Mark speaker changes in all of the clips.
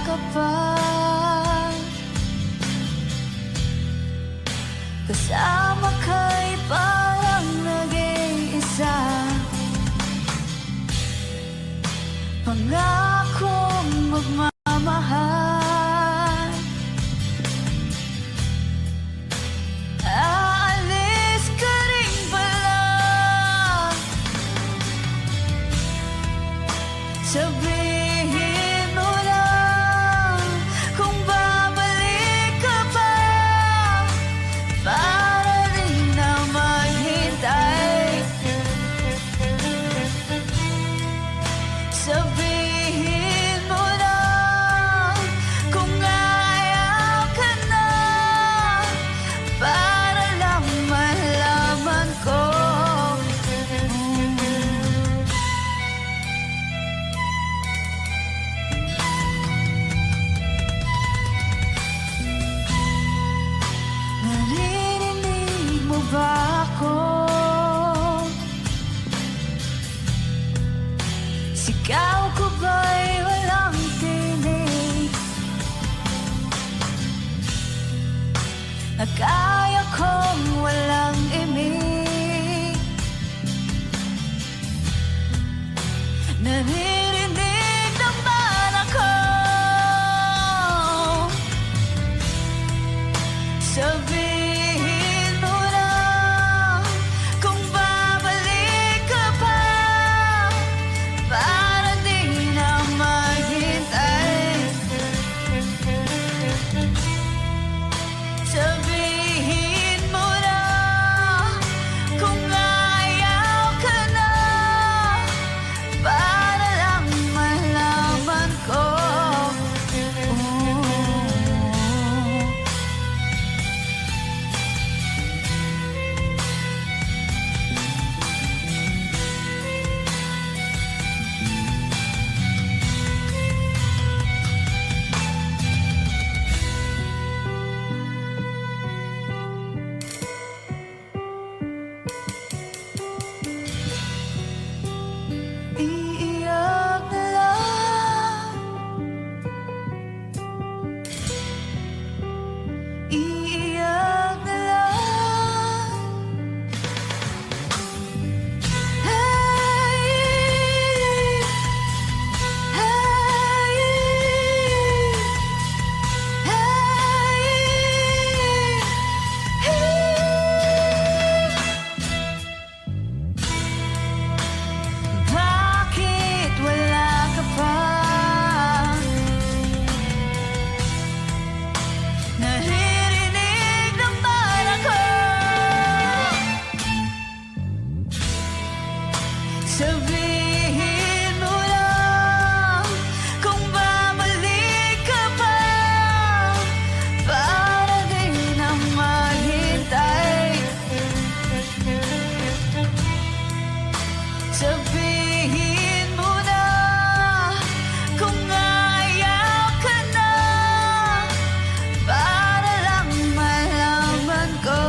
Speaker 1: ka pa. Kasama ka'y parang nag-iisa. Pangakong magmamahal. Aalis ka rin pala. Sabihin mo lang kung babalik ka pa, para rin na maghintay. Sabihin mo lang kung ayaw ka na, para lang malaman ko. Naririnig mo ba ako? Sigaw ko ba'y walang tinig? Na kaya kong walang imig? Naririnig naman ako. Sabihin mo lang kung babalik ka pa, para di na maghintay. Sabihin mo lang kung ayaw ka na, para lang malaman ko. Iiyak na lang. Iiyak na lang. Hey, hey, bakit wala ka pa? Naririnig naman ako. Sabihin mo lang kung babalik ka pa, para di na maghintay. Sabihin mo na kung ayaw ka na, para lang malaman ko.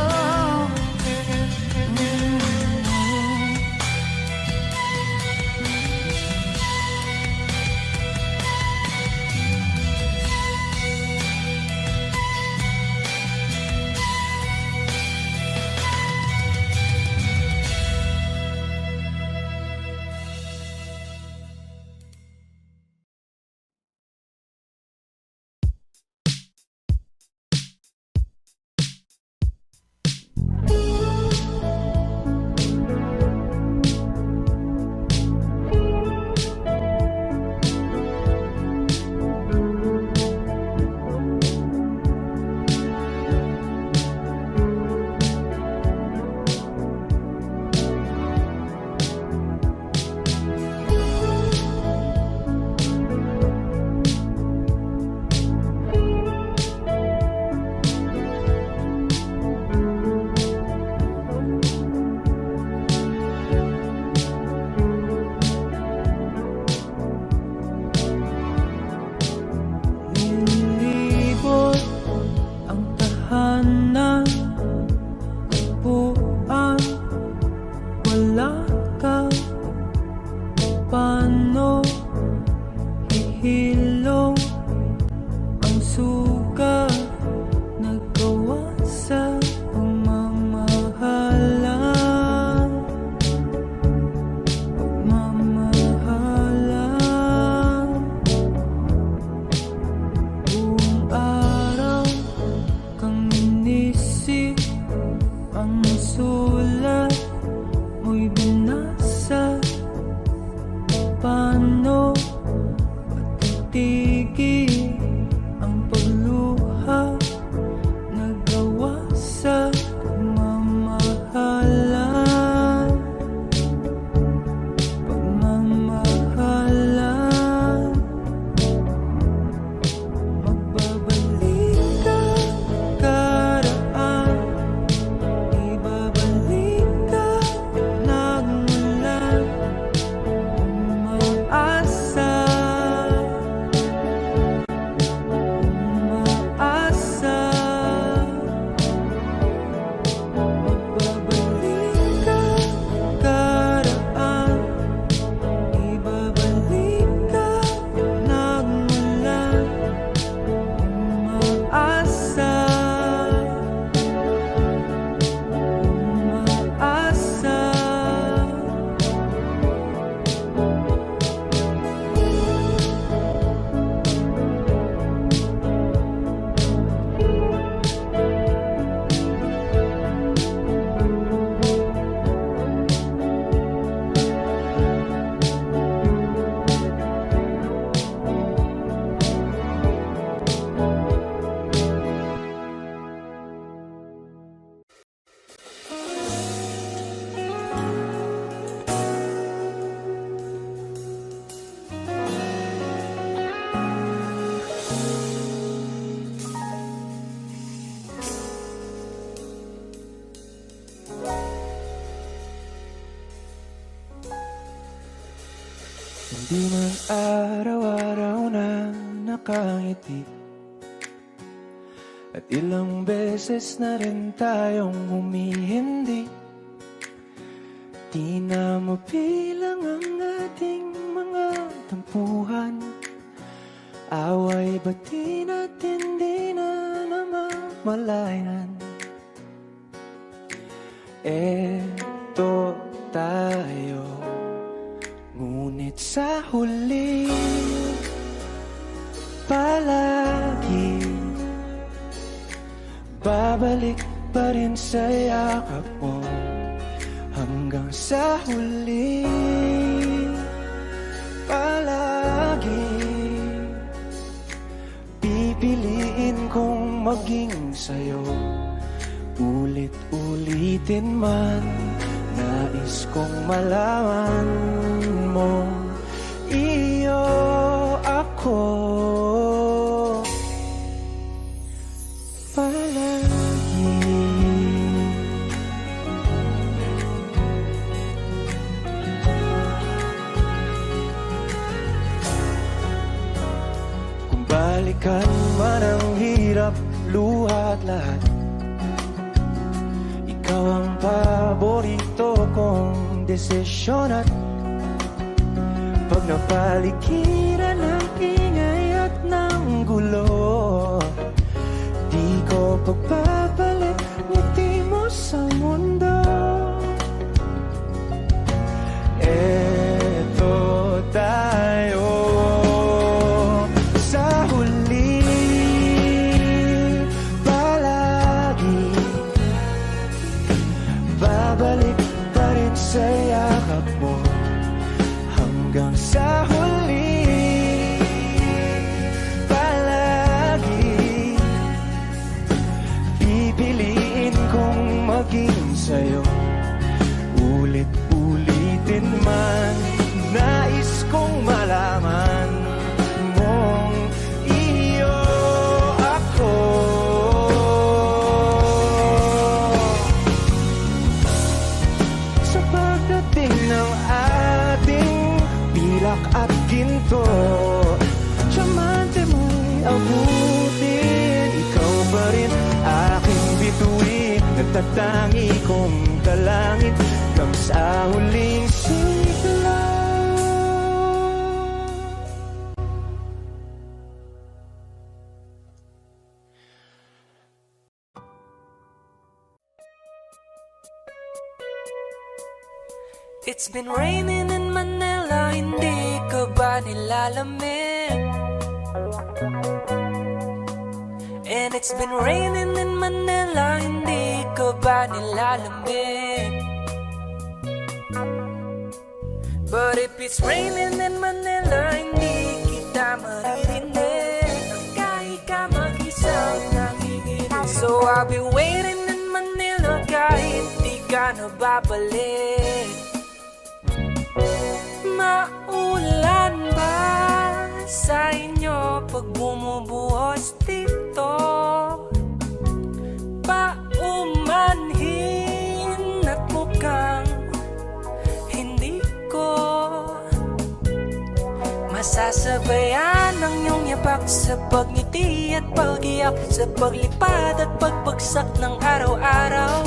Speaker 2: Hindi man araw-araw na nakangiti, at ilang beses na rin tayong humihindi. Di na mabilang ang ating mga tampuhan, away bati natin di na namamalayan. Eto tayo, ngunit sa huli palagi babalik pa rin sa yakap mo. Hanggang sa huli palagi pipiliin kong maging sa'yo. Ulit-ulitin man, nais kong malaman mo, iyo ako palagi. Kung balikan man ang hirap, luha at lahat, ikaw ang paborito kong desisyon. At pag napaligiran ng ingay at ng gulo, di ko pagpapalit ngiti mo sa mundo. Eto tayo sa huli palagi, babalik pa rin sa yakap mo. Hanggang sa huli palagi pipiliin kong maging sa'yo. Ulit-ulitin man, nais kong malaman mong iyo ako. Sa pagdating ng ating pilak at ginto, diamante mo'y abutin, ikaw pa rin aking bituin. Nagtatangi kong kalangit hanggang sa huling sigla.
Speaker 1: It's been raining in Manila, hindi ka ba nilalamig? And it's been raining in Manila, hindi ka ba nilalamig? But if it's raining in Manila, hindi kita maririnig. Kahit ka mag-isang nanginginig. So I'll be waiting in Manila kahit di ka na babalik. Maulan ba sa inyo pag bumubuhos dito? Paumanhin at mukhang hindi ko masasabayan ang iyong yapak sa pagngiti at pag-iyak, sa paglipad at pagbagsak ng araw-araw.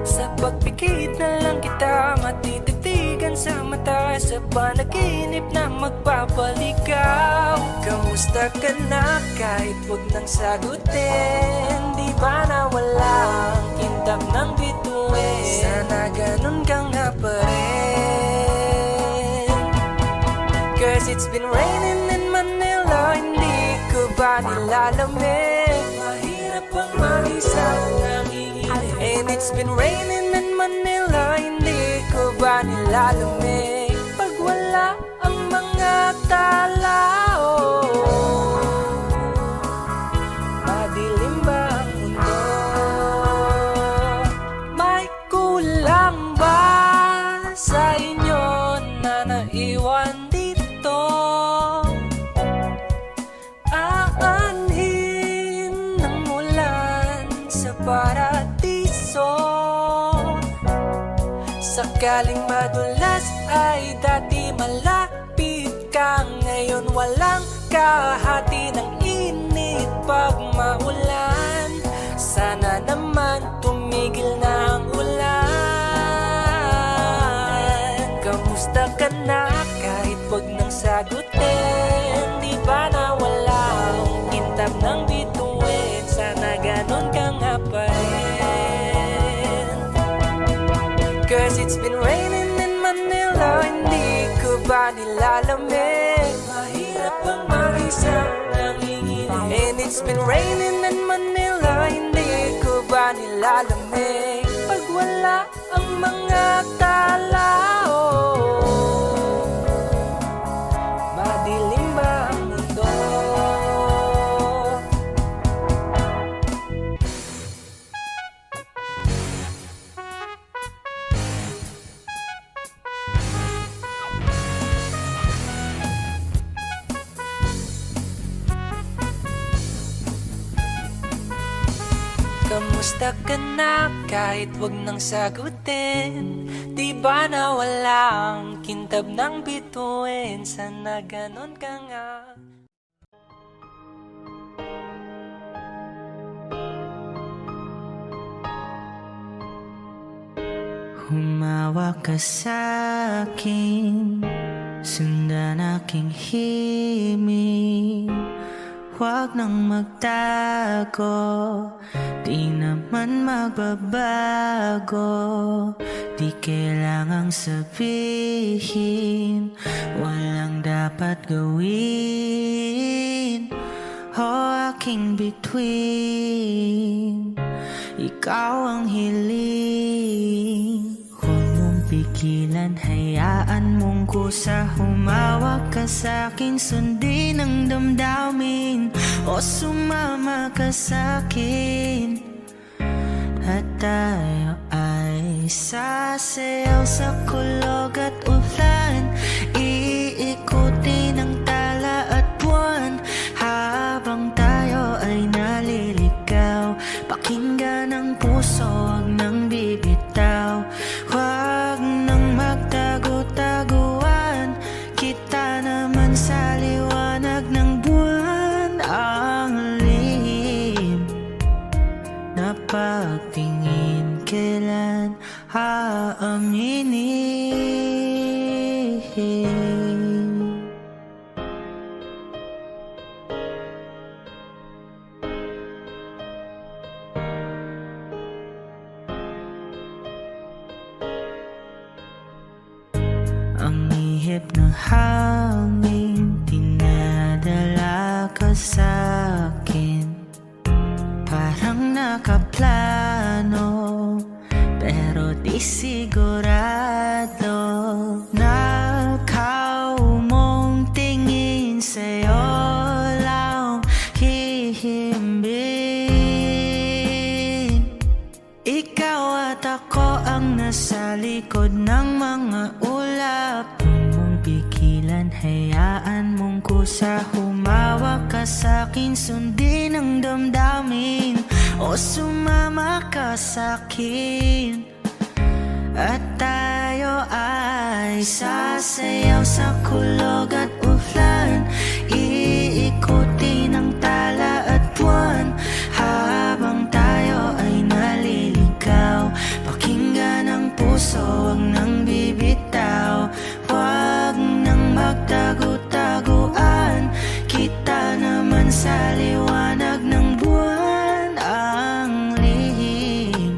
Speaker 1: Sa pagpikit na lang kita matititigan sa mata, sa panaginip na magpapaligaw. Kamusta ka na kahit huwag nang sagutin? Di ba na walang kintab ng bituin? Sana ganun ka nga pa rin. Cause it's been raining in Manila, hindi ko ba nilalamig? Mahirap bang mag-isang nanginginig? And it's been raining in Manila, hindi ko ba nilalamig? Pag wala ang mga tao, madilim ba ang mundo? May kulang ba sa inyo na naiwan dito? Aanhin ng ulan sa paradiso. Sakaling madulas ay dati malapit walang kahati ng init pag maulan. Sana naman tumigil na ang ulan. Kamusta ka na kahit wag nang sagutin? Di ba na wala ang kintab ng bituin? Sana ganon ka nga pa rin. Cause it's been raining in Manila, hindi ko ba nilalamig? Mahirap bang mag-isang nanginginig? And it's been raining in Manila, hindi ko ba nilalamig? Pag wala ang mga tao, madilim ba ang mundo? Kamusta ka na kahit wag nang sagutin? Di ba na wala ang kintab ng bituin? Sana ganon ka nga.
Speaker 3: Humawa ka sa'kin, sundan aking himig. Huwag nang magtago, di naman magbabago. Di kailangang sabihin, walang dapat gawin. O aking bituin, ikaw ang hiling. Huwag mong pigilan, hayaan mong kusa. Humawak ka sa'kin, sundin ang damdamin. O sumama ka sa'kin, at tayo ay sasayaw sa kulog at ulan. Iikutin ang tala at buwan, habang tayo ay naliligaw. Pakinggan ang puso, huwag nang bibitaw. Huwag nang magtago-taguan, kita naman sa liwanag ng buwan. Ang lihim na pagtingin, kailan aaminin? Ang ihip ng hangin, dinadala ka sa'kin. Parang nakaplano, pero di sigurado. Nakaw mong tingin, sa'yo lang hihimbing. Ikaw at ako ang nasa likod ng mga ulap. Huwag mong pigilan, hayaan mong kusa. Humawak ka sa'kin, sundin ang damdamin. O sumama ka sa'kin, at tayo ay sasayaw sa kulog at ulan. Iikutin ang tala at buwan, habang tayo ay naliligaw. Pakinggan ang puso, huwag nang bibitaw. Huwag nang magtago-taguan, kita naman sa liwanag ng buwan. Ang lihim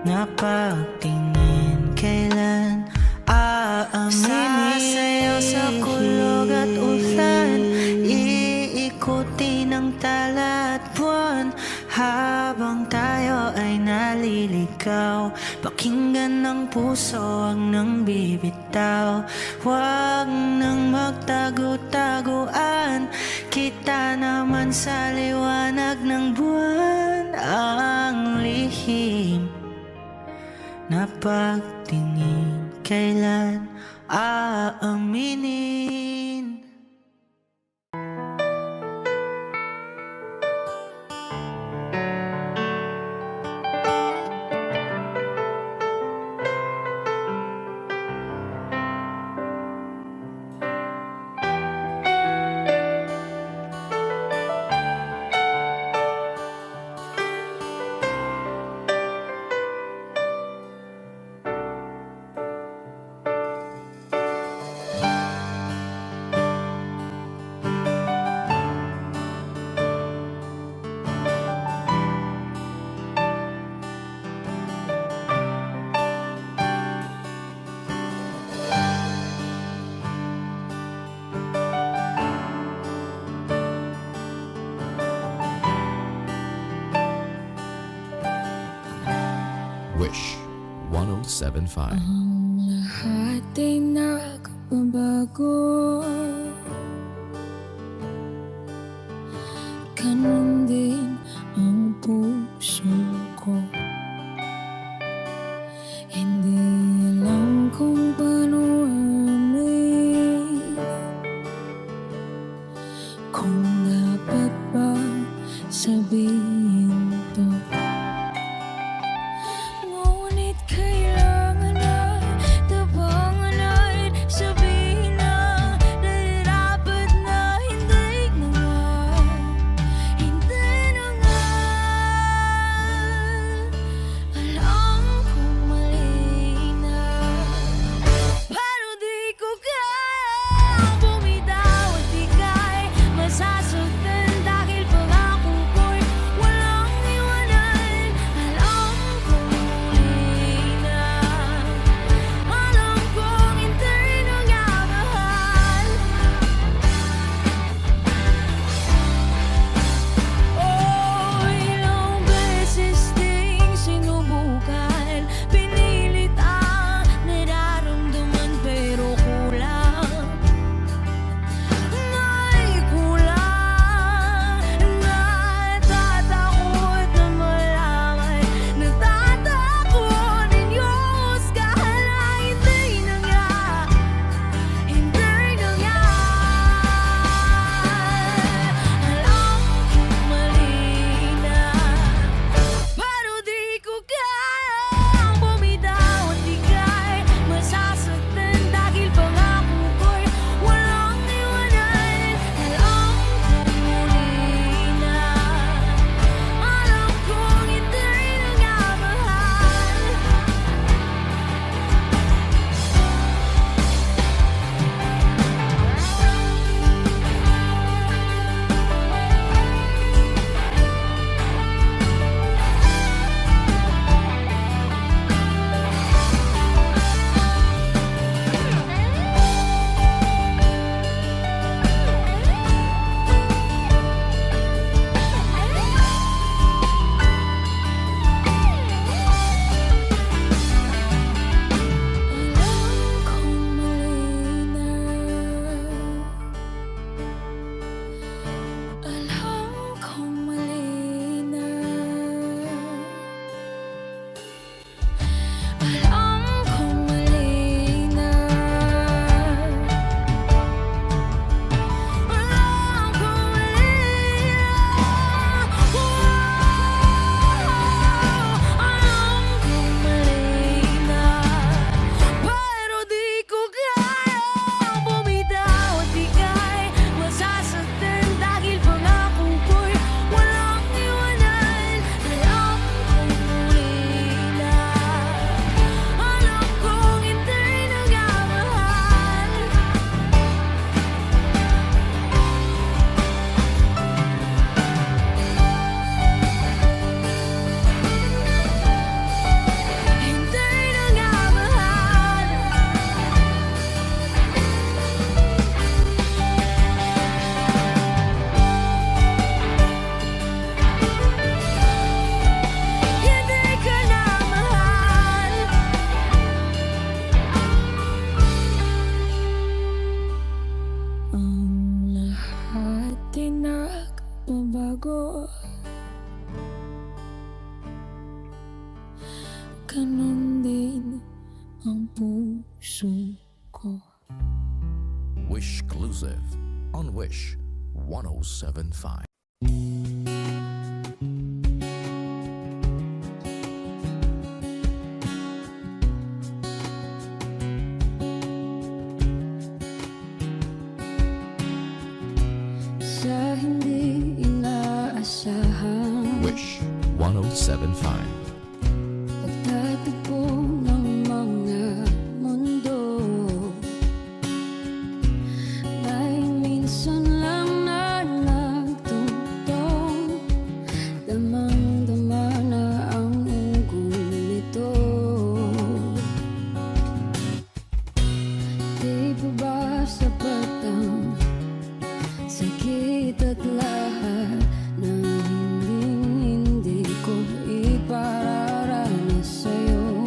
Speaker 3: na pagtingin, kailan aaminin? Sasayaw sa kulog at ulan, iikutin ang tala at buwan, habang tayo ay naliligaw. Pakinggan ng puso, huwag nang bibitaw. Huwag nang magtago-taguan, kita naman sa liwanag ng buwan. Ang lihim na pagtingin, kailan aaminin?
Speaker 4: 1075.
Speaker 5: Ang lahat ay nagbabago, ganun din ang puso ko. Hindi alam kung paano amin, kung dapat ba sabihin to. Ngunit kailangan na tabangan at sabihin na dapat na hindi na nga, hindi na nga. Alam kong mali na, pero di ko kayang bumitaw at ika'y masasaktan dahil pangako ko'y walang iwanan. Alam kong muli na, alam kong hindi na nga mahal. Oh, ilang beses ding sinubukan, pinilit ang nararamdaman pero kulang. May kulang, natatakot na malaman, natatakot ninyong husgahan na hindi na nga, hindi na nga. Alam kong mali na, pero di ko kayang bumitaw at ika'y masasaktan dahil pangako ko'y walang iwanan. Alam kong muli na, alam kong hindi na nga mahal. Alam kong mali na, alam kong mali na, alam kong mali na, alam kong mali na, alam kong mali na, pero di ko kayang bumitaw at ika'y masasaktan dahil pangako ko'y walang iwanan. Alam kong muli na, alam kong hindi na nga mahal. Hindi na nga mahal. Hindi ka na mahal. Ang lahat ay nagbabago, ganun din ang puso ko.
Speaker 4: Wish Exclusive on Wish 1075.
Speaker 5: Sa hindi inaasahan,
Speaker 4: Wish 1075.
Speaker 5: pagtatagpo ng mga mundo, may minsan lang na nagtutong, damang-dama na ang unggoy nito. Di pa ba sapat ang sakit at lahat na hindi ko ipararanas sa'yo?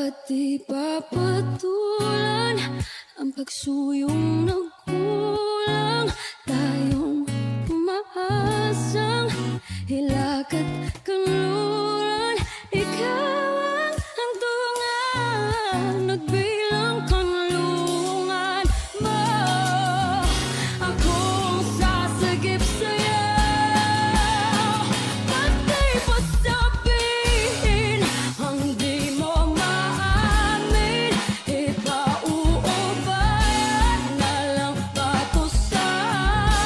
Speaker 5: At di papatulan ang pagsuyong nagkulang. Tayong umaasang hilakat kanluran. Ikaw ang hantungan, nagbilang kanlungan mo. Akong sasagip sa'yo, pati pa sabihin ang di mo maamin. Ipauubayan na lang pato sa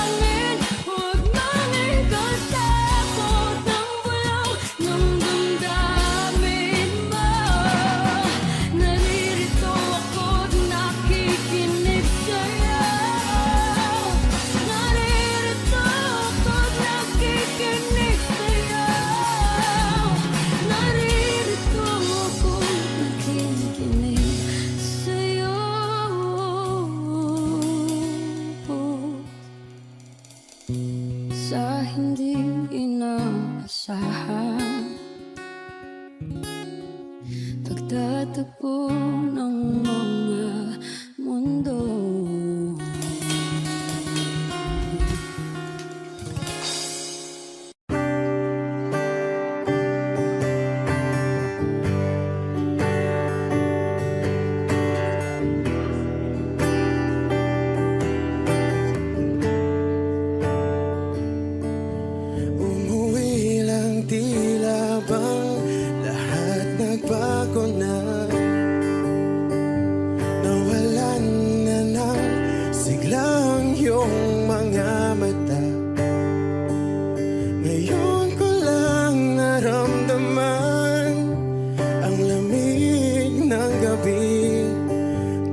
Speaker 5: amin. Huwag mang ikatakot ang bulong ng damdamin mo. Naririto ako't nakikinig sa'yo. Naririto ako't nakikinig sa'yo. Naririto ako't nakikinig sa'yo. Sa hindi inaasahan, pagtatagpo ng mga mundo.
Speaker 2: Umuwi lang, tila bang lahat nagbago na. Nawalan na ng siglang iyong mga mata. Ngayon ko lang naramdaman ang lamig ng gabi.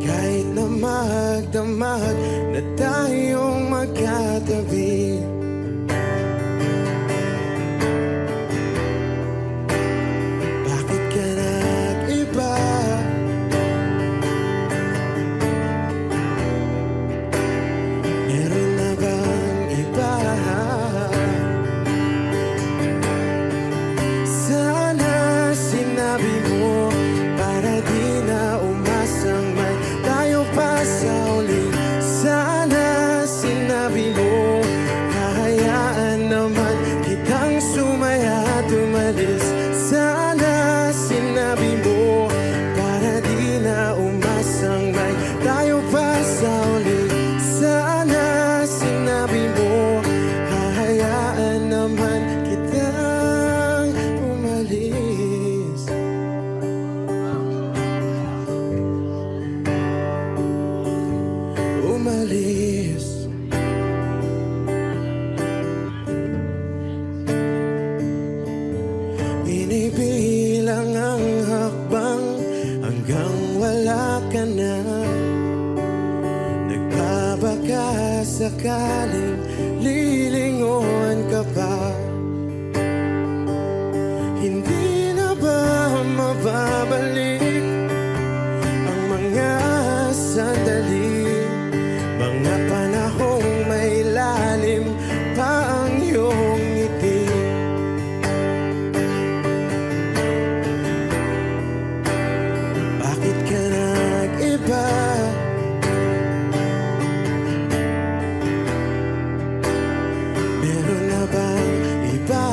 Speaker 2: Kahit na magdamag na tayong magkatabi. Bakit ka nag-iba? Meron na bang iba? Sana sinabi mo para di na umasang may tayo pa sa uli. Sana sinabi mo hahayaan naman kitang sumaya at umalis. Sana sinabi mo para di na umasang may tayo pa sa uli. Sana sinabi mo hahayaan naman kitang umalis. Umalis. Binibilang ang hakbang hanggang wala ka na. Nagbabaka sakaling lilingon ka pa. Hindi na ba mababalik ang mga sandali, mga panahong may lalim pa ang iyong ngiti? Bakit ka nag-iba? Meron na bang iba?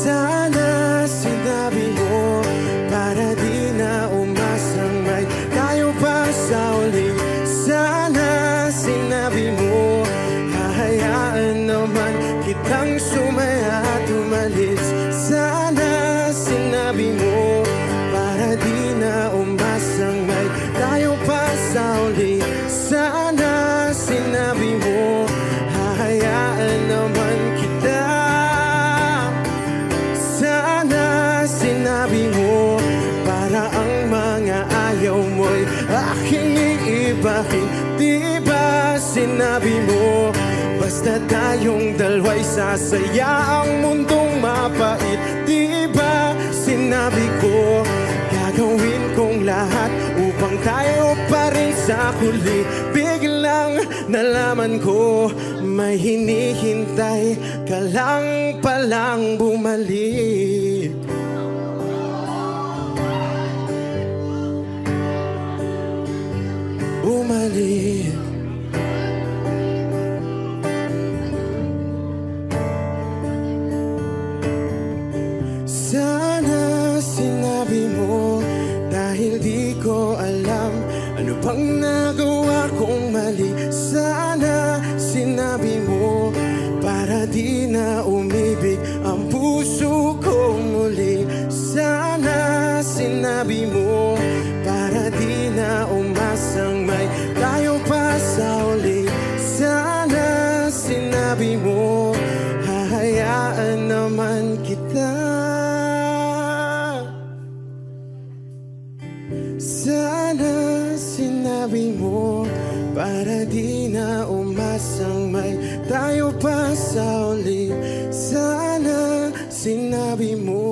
Speaker 2: Sana sinabi mo para di na umasang may tayo pa sa uli. Sana sinabi mo hahayaan naman kitang sumaya at umalis. Sana sinabi mo para di na umasang may tayo pa sa uli. Sana sinabi mo hahayaan naman kita. Sana sinabi mo para ang mga ayaw mo'y aking iibahin. Di ba sinabi mo basta tayong dalawa'y sasaya ang mundong mapait? Di ba sinabi ko gagawin kong lahat upang tayo pa rin sa huli? Bigla nang nalaman ko may hinihintay ka lang palang bumalik. Bumalik. Sana sinabi mo dahil di ko alam ano bang nagawa kong mali. Sana sinabi mo para di na umibig ang puso ko muli. Sana sinabi mo para di na umasang may tayo pa sa uli. Sana sinabi mo hahayaan naman kita. Sana sinabi mo para di na umasang may tayo pa sa uli. Sana sinabi mo.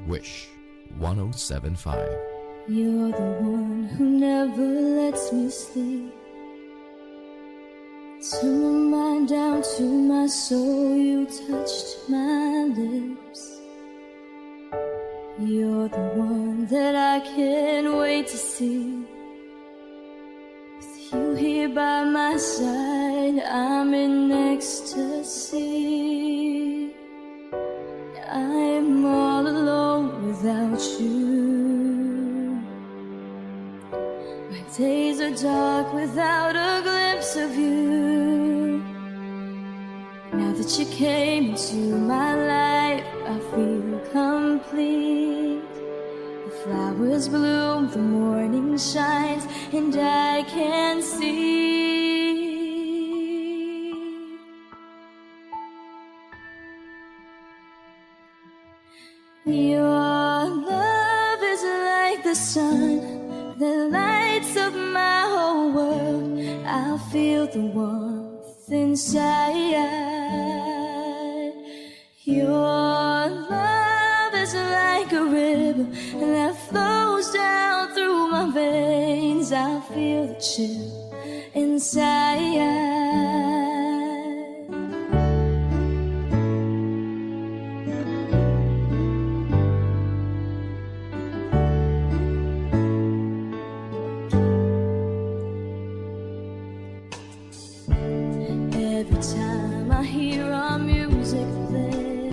Speaker 4: Wish 1075.
Speaker 5: You're the one who never lets me sleep. Turn my mind down to my soul, you touched my lips. You're the one that I can't wait to see. With you here by my side, I'm in ecstasy. I'm all alone without you. My days are dark without a glimpse of you. Now that you came into my life, I feel complete. The flowers bloom, the morning shines, and I can see. Your love is like the sun that lights up my whole world. I feel the warmth inside. Your love is like a river that flows down through my veins. I feel the chill inside. Every time I hear our music play,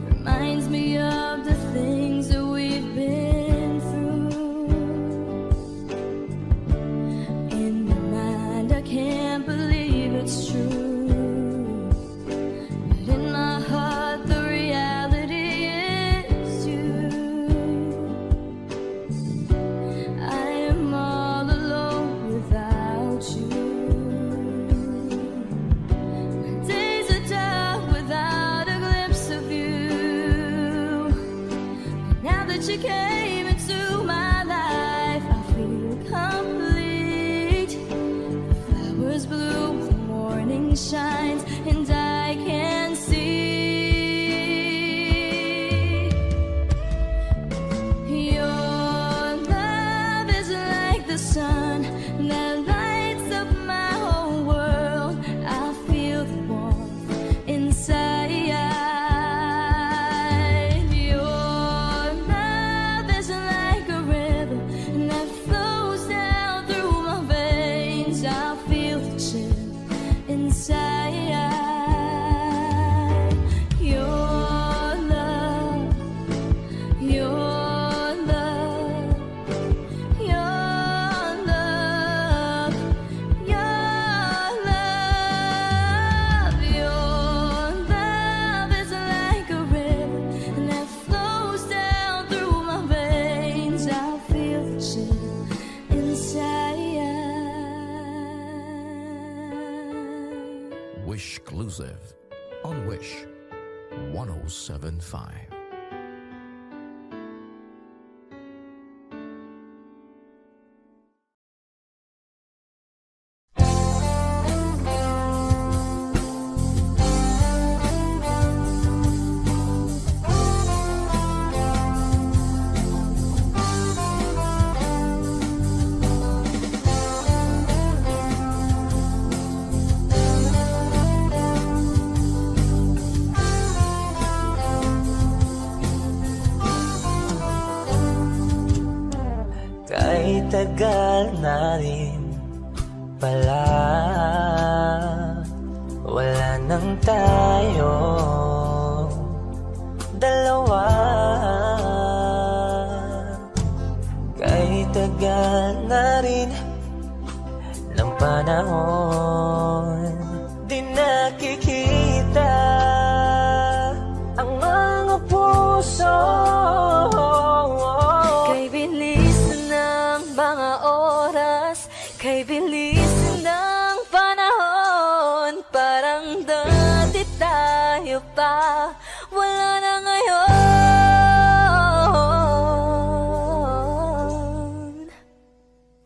Speaker 5: reminds me of the things that we've been through. In my mind, I can't believe it's true, but in my heart, the reality is you. I am all alone without you. You came into my life, I feel complete. The flowers bloom, the morning shines, and I can see. Your love is like the sun that lights up my whole world. I feel the warmth inside.
Speaker 4: 1075.
Speaker 6: Kahit tagal na rin pala, wala nang tayo dalawa. Kahit tagal na rin ng panahon, di nakikita ang mga puso.
Speaker 5: Kay bilis ng mga oras, kay bilis ng panahon, parang dati tayo pa, wala na ngayon.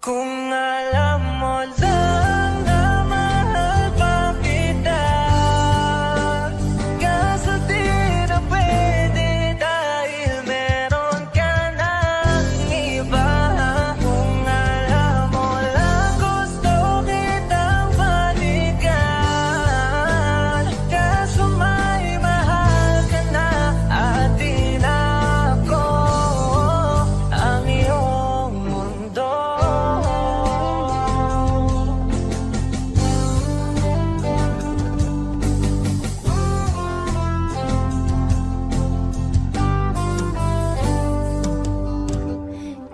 Speaker 6: Kung alam mo lang na mahal pa kita, kaso di na pwede dahil meron ka ng iba. Kung alam mo lang gusto kitang balikan, kaso may mahal ka na at di na ako ang iyong mundo.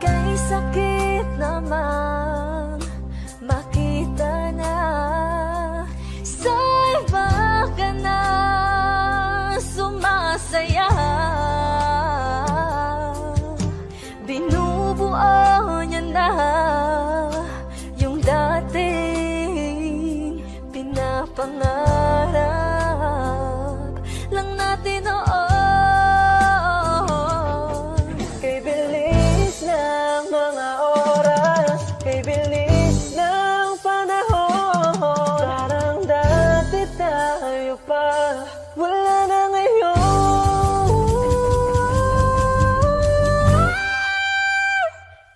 Speaker 5: Kay sakit naman makita na sa iba ka na sumasaya. Binubuo niya na yung dating pinapangarap lang natin noon.
Speaker 6: Kay bilis ng mga oras, kay bilis ng panahon, parang dati tayo pa, wala na ngayon.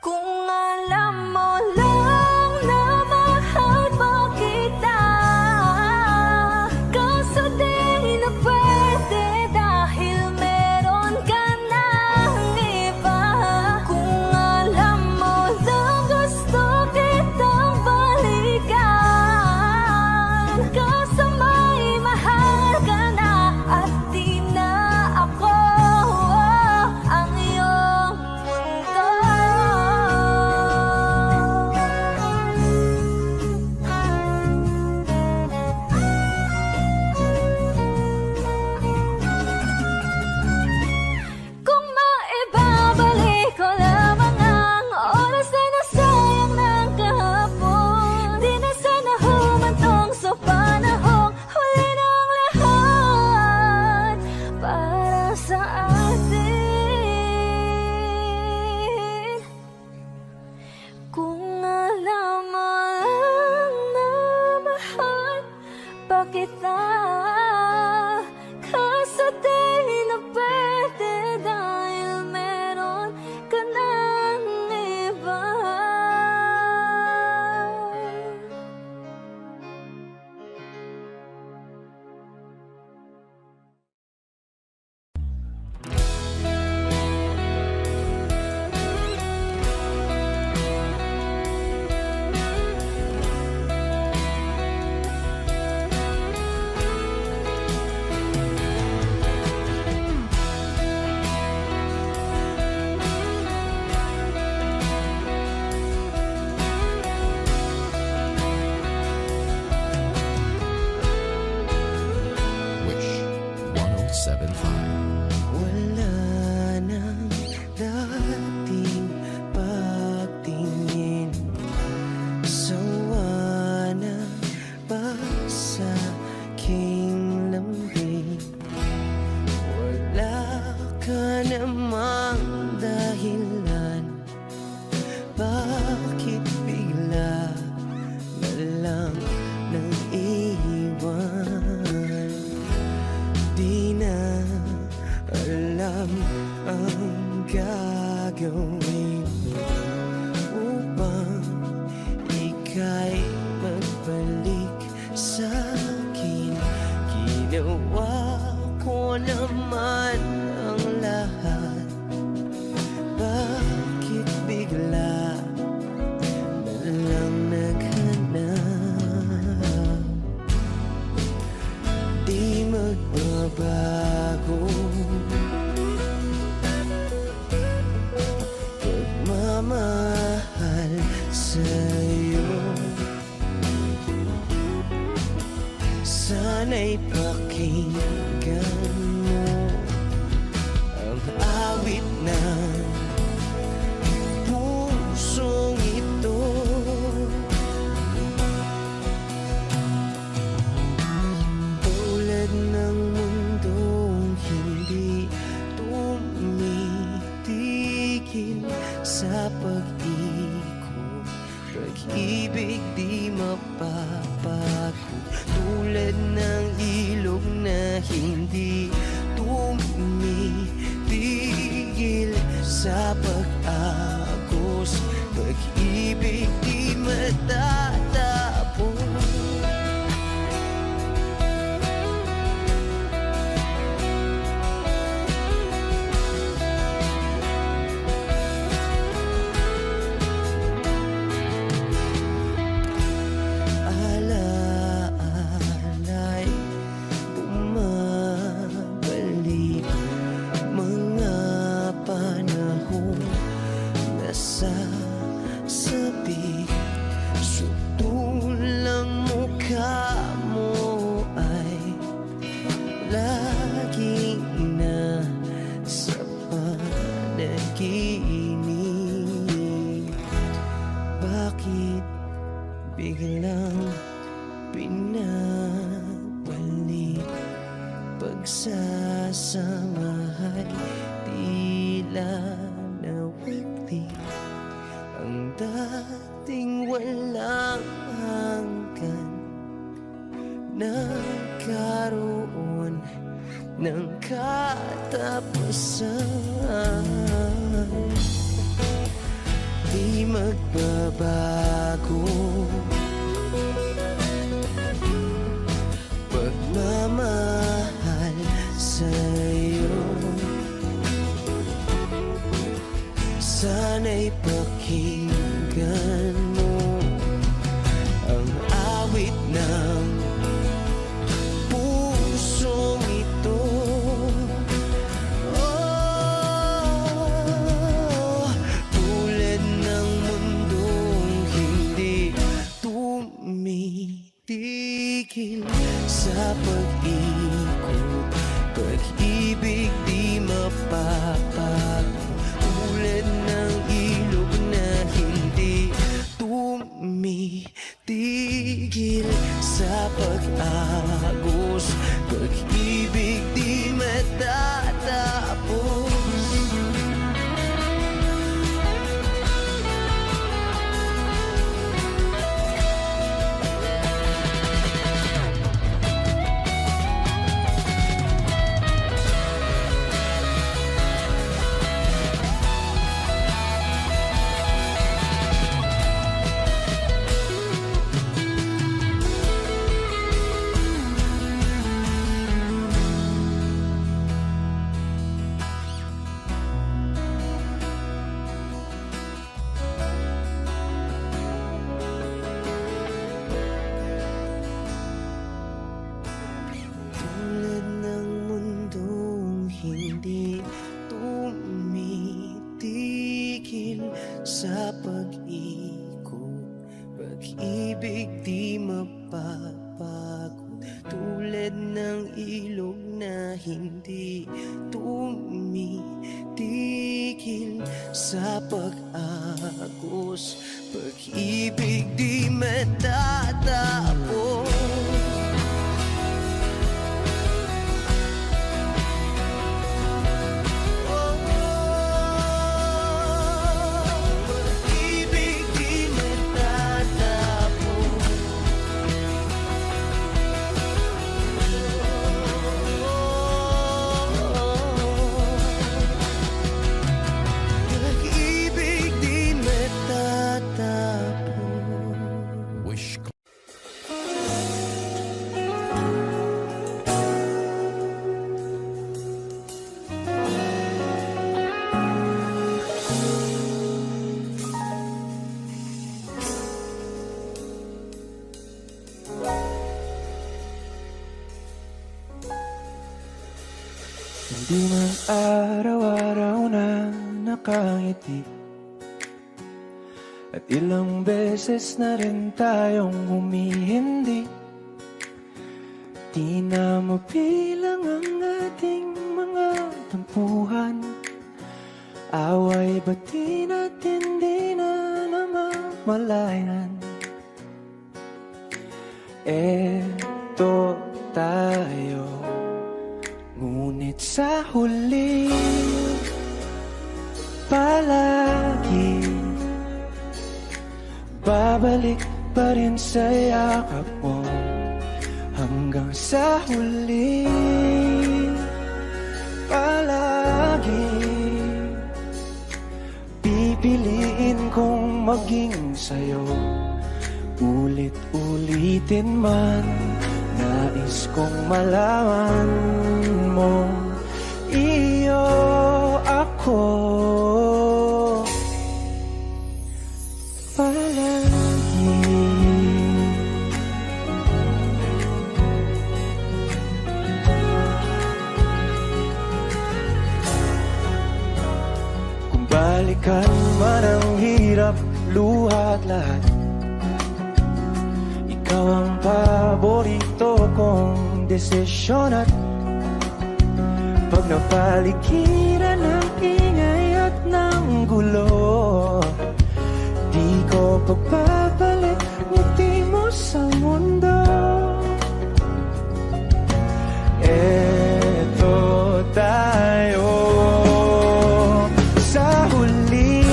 Speaker 5: Kung alam mo lang na mahal pa kita, kaso di na pwede dahil meron ka ng iba. Kung alam mo lang gusto kitang balikan, kaso may mahal ka na at di na ako ang iyong mundo. Kung maibabalik ko lamang ang oras na nasayang ng kahapon, di na sana humantong sa panahong huli ng lahat para sa atin. Kung alam mo lang na mahal pa kita, kaso di na pwede dahil meron ka ng iba.
Speaker 4: Wish 1075.
Speaker 6: Wala nang dating pagtingin, sawa na ba sa aking lambing? gagawin mo upang ika'y magbalik sa'kin? Ginawa ko naman ang lahat, bakit bigla na lang naghanap? Di magbabago pagmamahal sa'yo. Sana'y pakinggan mo ang awit ng pusong ito. Tulad ng mundong hindi tumitigil sa pag-ikot, pag-ibig di mapapagod. Tulad ng ilog na hindi tumitigil sa pag-agos, pag-ibig di matatapos. Alaala'y bumabalik, mga panahon nasasabik. Sutulang mukha mo ay laging nasa panaginip. Bakit biglang pinabalik? Pagsasamahay tila nawagli, ang dating walang hanggan nagkaroon ng katapusan. Di magbabago pagmamahal sa'yo. Sana'y pakinggan mo ang awit ng pusong ito. Oh, tulad ng mundong hindi tumitigil sa pag-ikot, pag-ibig di mapapagod. Tulad ng ilog na hindi tumitigil sa pag-agos, pag-ibig di matatapos. Tulad ng mundong hindi tumitigil sa pag-ikot, pag-ibig di mapapagod. Tulad ng ilog na hindi tumitigil sa pag-agos, pag-ibig di matatapos.
Speaker 2: Di man araw-araw na nakangiti, at ilang beses na rin tayong humihindi. Di na mabilang ang ating mga tampuhan. Away bati natin di na namamalayan. Eto tayo, ngunit sa huli palagi babalik pa rin sa yakap mo. Hanggang sa huli palagi pipiliin kong maging sa'yo. Ulit-ulitin man, nais kong malaman mo, iyo ako palagi. Kung balikan man ang hirap, luha at lahat, ikaw ang paborito kong desisyon. At pag napaligiran ng ingay at ng gulo, di ko pagpapalit ngiti mo sa mundo. Eto tayo sa huli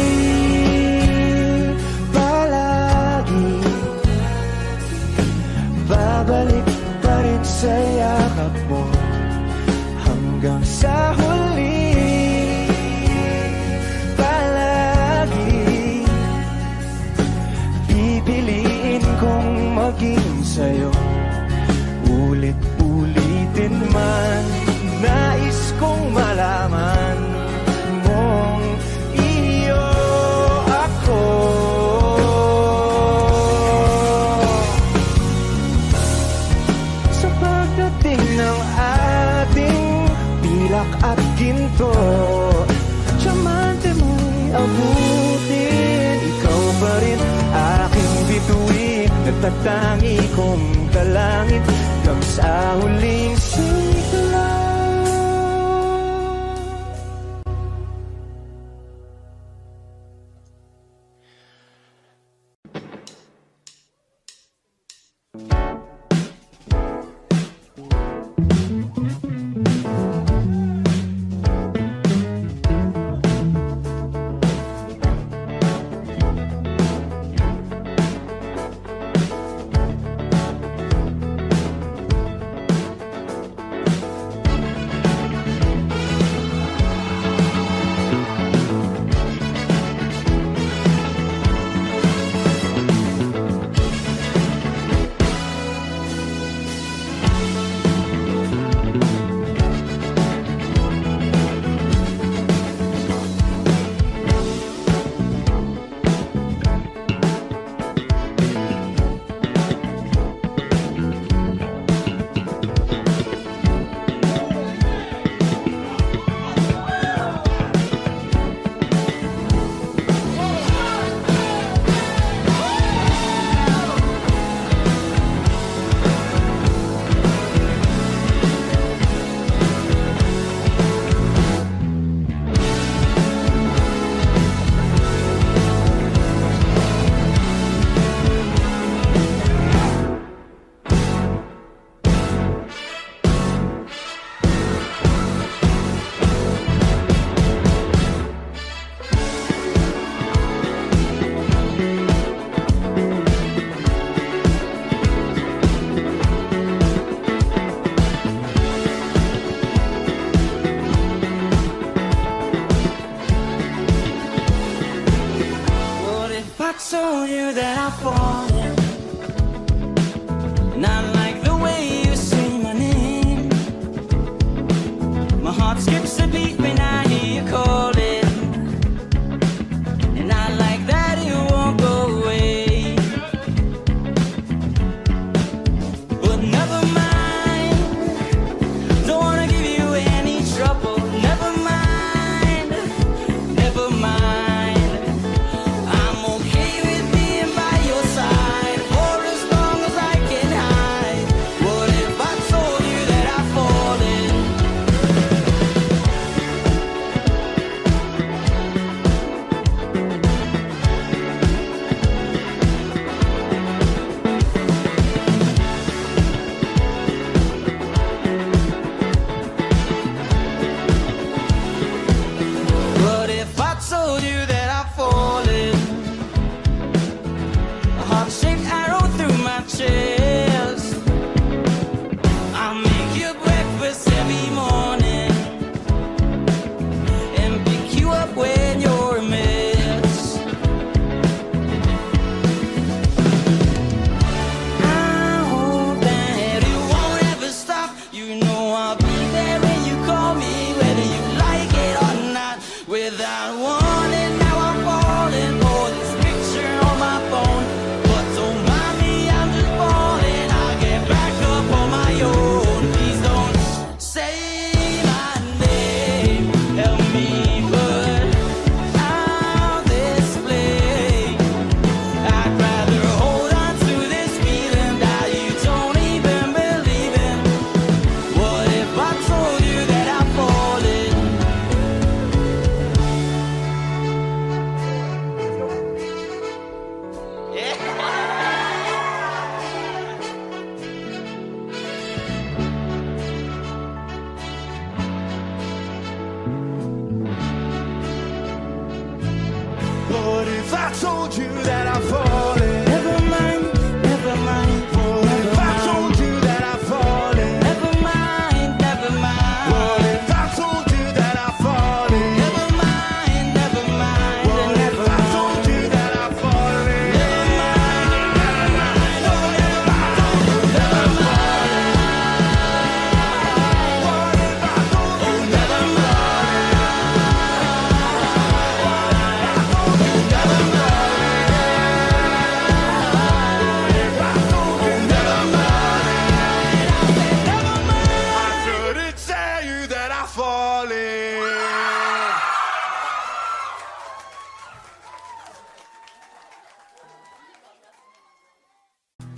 Speaker 2: palagi, babalik pa rin sa yakap mo. Hanggang sa huli palagi pipiliin kong maging sa'yo. Ulit-ulitin man, nais kong malaman mong iyo ako. Sa pagdating ng ating pilak at ginto, tiyamante mo'y abutin. Ikaw pa rin aking bituin, nagtatangi kong talangin hanggang sa huling sigla.
Speaker 6: told you that I fallen, and I like the way you say my name. My heart skips a beat when I hear you calling, and I like that you won't go away. But never mind, don't wanna give you any trouble.
Speaker 2: told you that I'm falling,
Speaker 6: Never mind, never mind,
Speaker 2: if I told you that I'm falling,
Speaker 6: never mind, never mind.
Speaker 2: what if I told you that I'm falling,
Speaker 6: Never mind, never mind,
Speaker 2: what if
Speaker 6: never
Speaker 2: I
Speaker 6: mind.
Speaker 2: told you that I'm falling, I couldn't tell you that I'm falling.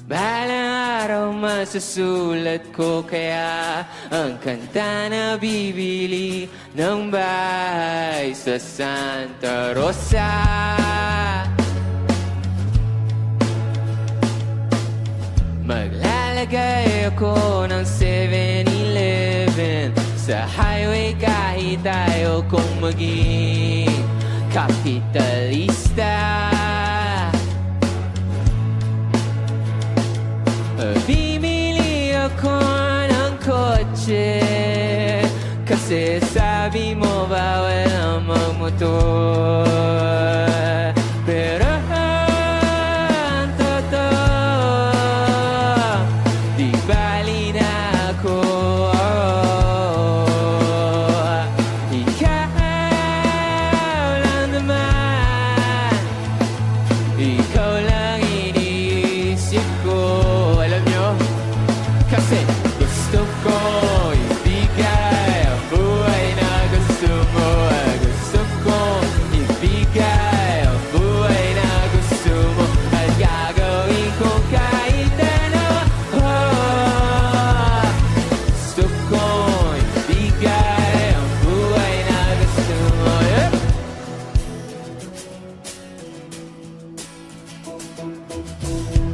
Speaker 1: Balang araw masusulat ko kaya ang kanta na bibili ng bahay sa Santa Rosa. Maglalagay ako ng 7-Eleven sa highway kahit tayo kong maging kapitalista. Bimili ako ng kotse kasi sabi mo bawal ang magmotor. Pero ang totoo, di bali na ako. Ikaw lang naman, ikaw lang iniisip ko. Alam nyo, kasi gusto ko ibigay ang buhay na gusto mo. Gusto ko ibigay ang buhay na gusto mo. At gagawin ko kahit ano. Gusto ko ibigay ang buhay na gusto mo.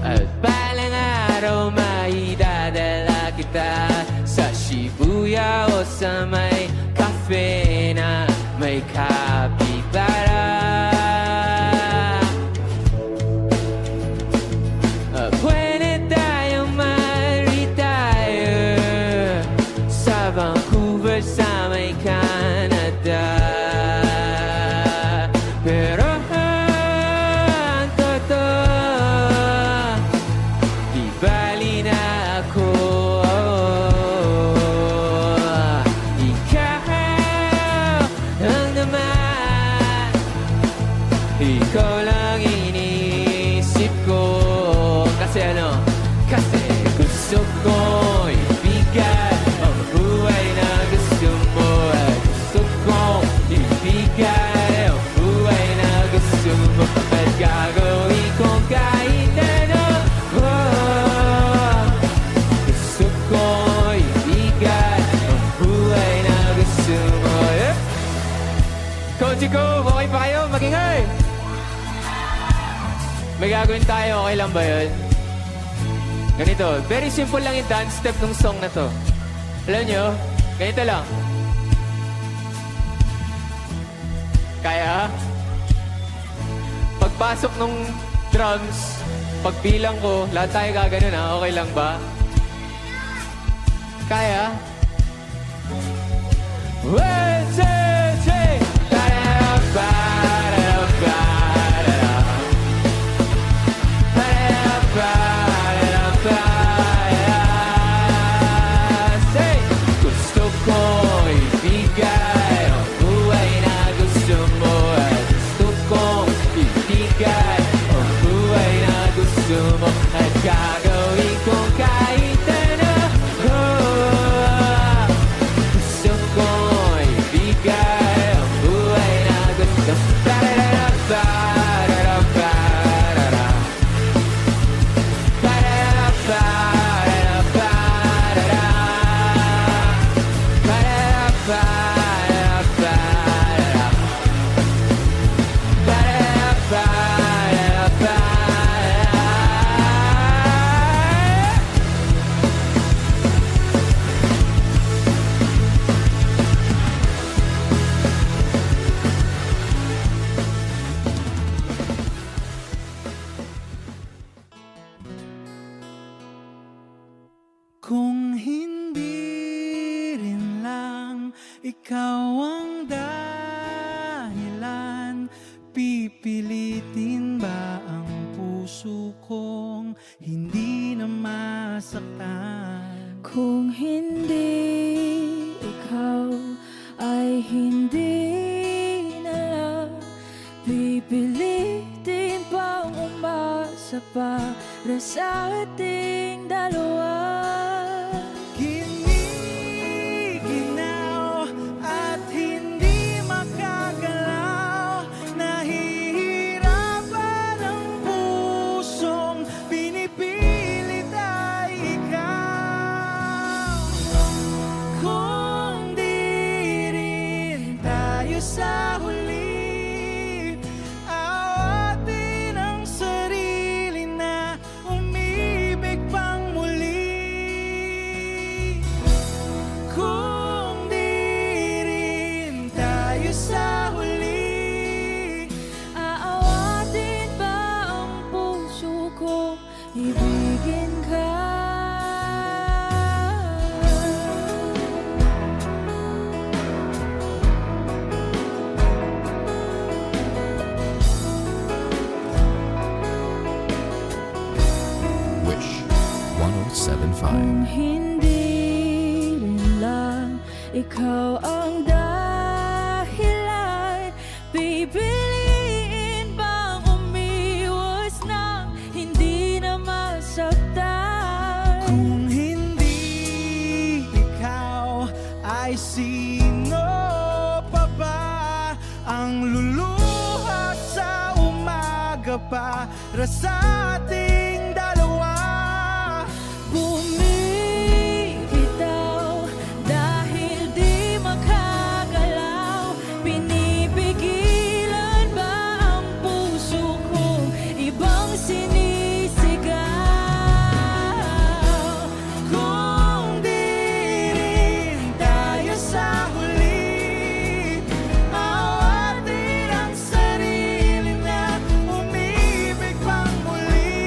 Speaker 1: At balang araw maidadala kita sa Shibuya o sa may cafe na may kapibara. Pwede tayong mag-retire sa Vancouver sa may Canada. Pero ang totoo, di bali na ako. Ikaw lang naman, ikaw lang iniisip ko. Kasi ano? Kasi gusto ko ibigay ang buhay na gusto mo. Gusto ko ibigay ang buhay na gusto mo. At gagawin ko kahit ano. Gusto ko ibigay ang buhay na gusto mo. Coach ko, okay pa kayo? Magingay! May gagawin tayo, okay lang ba yun? Ganito, very simple lang yung dance step ng song na to. Alam nyo, ganito lang. Kaya? Pagpasok ng drums, pagbilang ko, lahat tayo gaganon ha, okay lang ba? Kaya? 1, 2, 3! Gusto ko ibigay ang buhay na gusto mo. Gusto ko ibigay ang buhay na gusto mo. At gagawin ko kahit ano. Gusto ko ibigay
Speaker 5: sa ating dalawa.
Speaker 6: Giniginaw at hindi makagalaw, nahihirapan ang pusong pinipilit ay ikaw. Kung di rin tayo sa huli, awatin ang sarili na umibig pang muli. Kung di rin tayo sa huli,
Speaker 5: Aawatin ba ang puso ko, ibigin ka?
Speaker 4: Wish 1075.
Speaker 5: Kung hindi rin lang ikaw ang dahilan, pipiliin bang umiwas nang hindi na masaktan?
Speaker 6: kung hindi ikaw, ay sino pa ba ang luluha sa umaga para sa ating dalawa?
Speaker 5: Bumibitaw dahil di makagalaw, pinipigilan ba ang puso kong ibang sinisigaw?
Speaker 6: Kung di rin tayo sa huli, awatin ang sarili na umibig pang muli.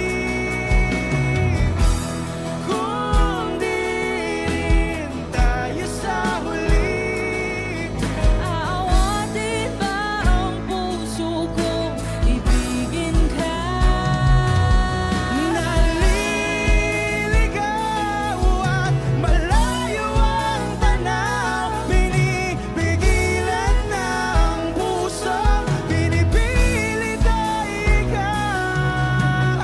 Speaker 6: Kung di rin tayo sa huli,
Speaker 5: Aawatin ba ang puso kong ibigin ka?
Speaker 6: naliligaw at malayo ang tanaw, pinipigilan ng puso, pinipilit ay ikaw.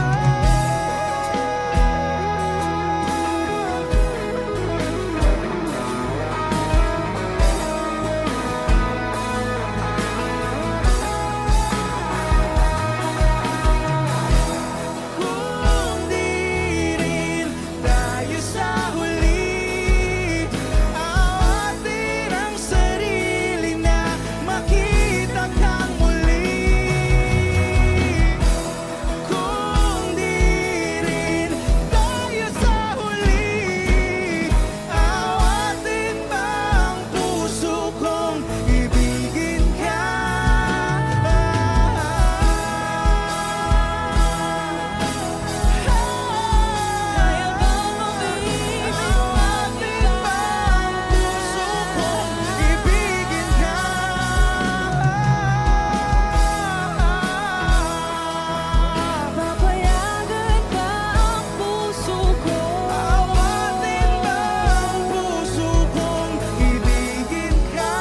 Speaker 6: Kung di rin tayo sa huli, awatin ang sarili na makita kang muli. Kung di rin tayo sa huli, awatin ba ang puso kong ibigin ka?
Speaker 5: Kaya bang umibig
Speaker 6: Awatin ba ang puso kong ibigin ka?
Speaker 5: Papayagan ba ang puso ko?
Speaker 6: Awatin ba ang puso kong ibigin ka?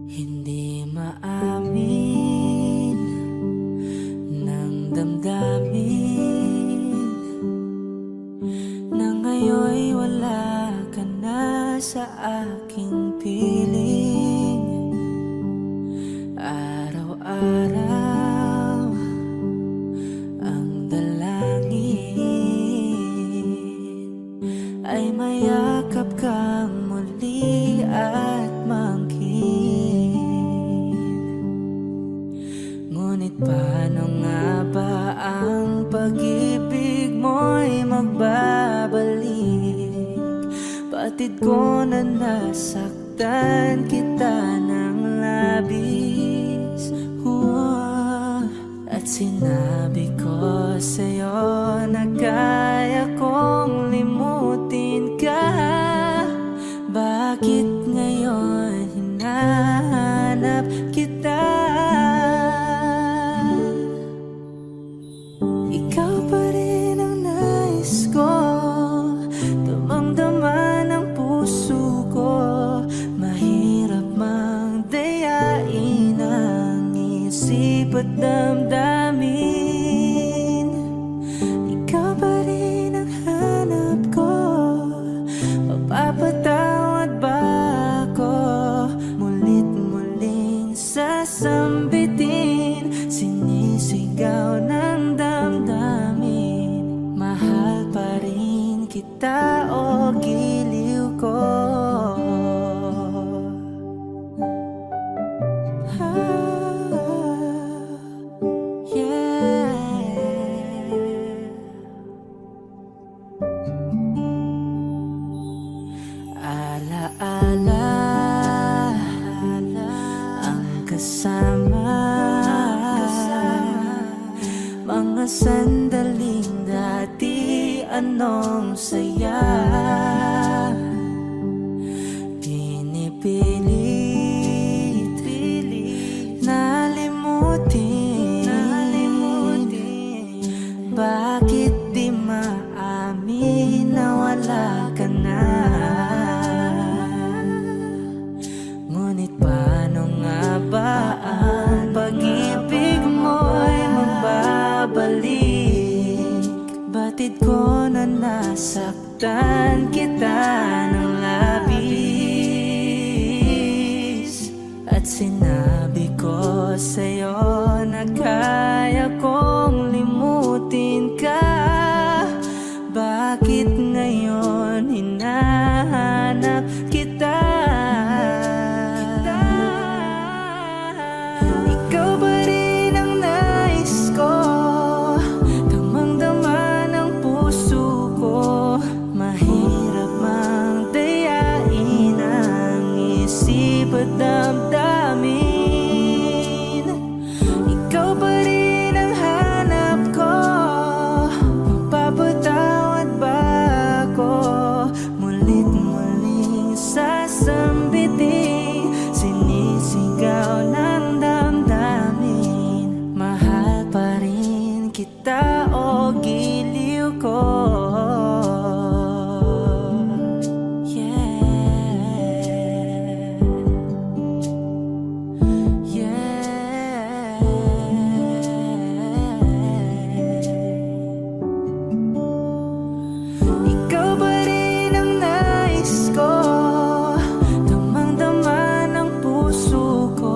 Speaker 3: Hindi maamin ng damdamin na ngayon'y wala ka na sa aking piling. Araw-araw ang dalangin ay mayakap kang muli at mangkin. Ngunit paano nga ba ang pag-ibig mo'y magbabalik? Batid ko na nasaktan kita ng labis. At sinabi ko sa'yo na kaya kong limutin ka. damdamin. Ikaw pa rin ang hanap ko. Mapapatawad ba ako? Mulit-muling sasambitin, sinisigaw ng damdamin. Mahal pa rin kita o giliw ko. Alaala ang kasama, mga sandaling dati anong saya. Pinipilit nalimutin. Bakit di maamin na wala ka na? Ngunit paano nga ba ang pag-ibig mo'y mababalik? Batid ko na nasaktan kita ng labis, at sinabi ko sa'yo na kaya kong limutin ka. Bakit ngayon hinahanap kita? Ikaw ba rin ang nais ko? Damang-dama ng puso ko. Mahirap mang dayain ang isip at damdamin. Ikaw ba rin ang hanap ko? Mapapatawad ba ako? Mulit-muling sasambitin, sinisigaw ng damdamin. Mahal pa rin kita o giliw ko. Ikaw ba rin ang nais ko? Damang-dama ng puso ko.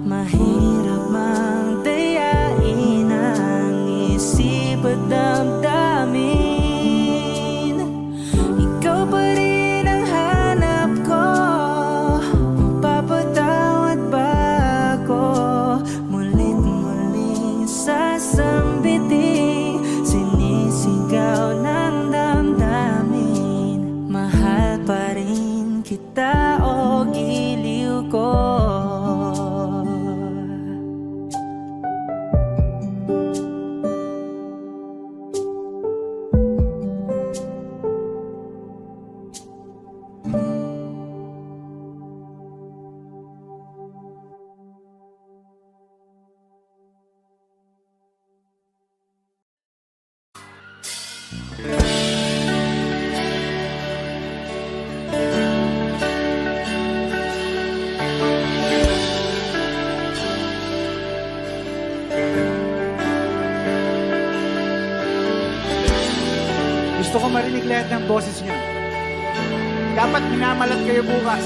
Speaker 3: Mahirap mang dayain ang isip at damdamin. Ikaw ba rin ang hanap ko? Mapapatawad ba ako? Mulit-muling sasambitin, sinisigaw ng damdamin. Mahal pa rin kita o giliw ko.
Speaker 7: Gusto ko marinig lahat ng boses niyo. Dapat minamalat kayo bukas.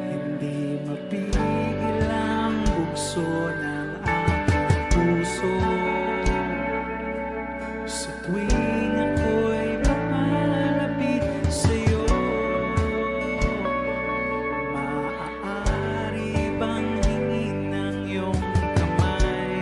Speaker 7: Hindi mapigil ang bugso ng aking puso sa tuwing ako'y papalapit sa'yo. Maaari bang hingin ng iyong kamay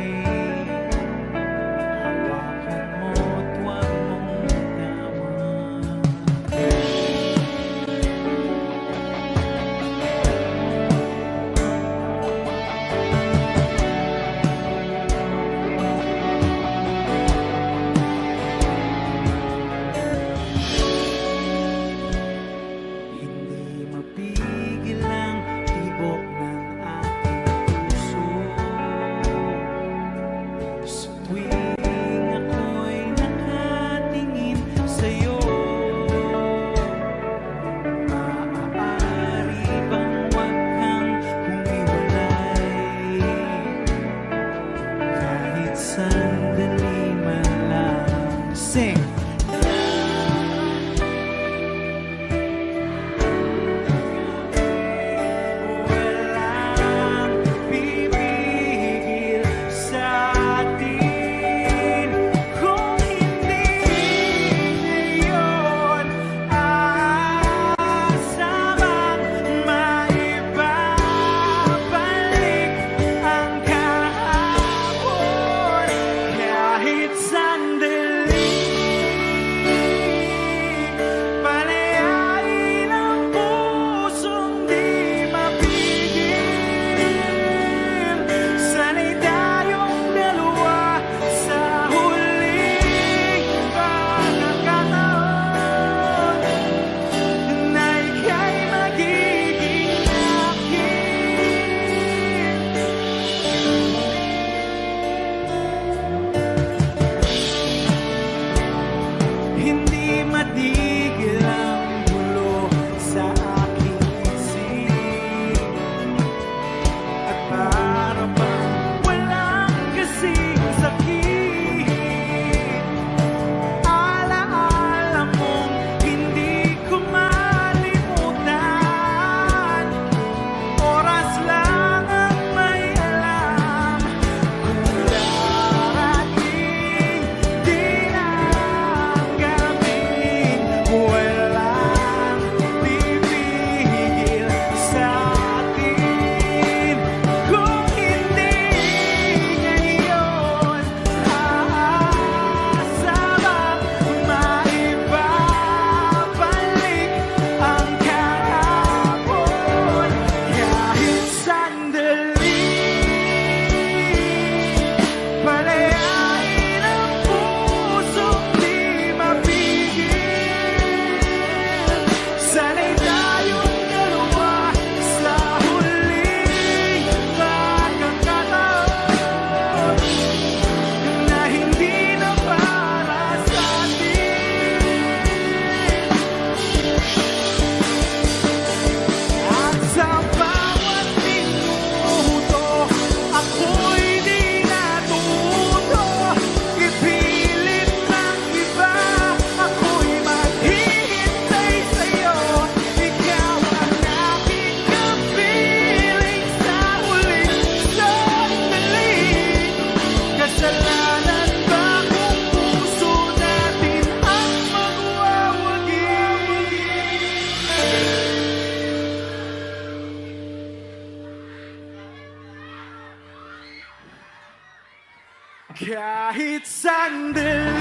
Speaker 7: Kahit sandali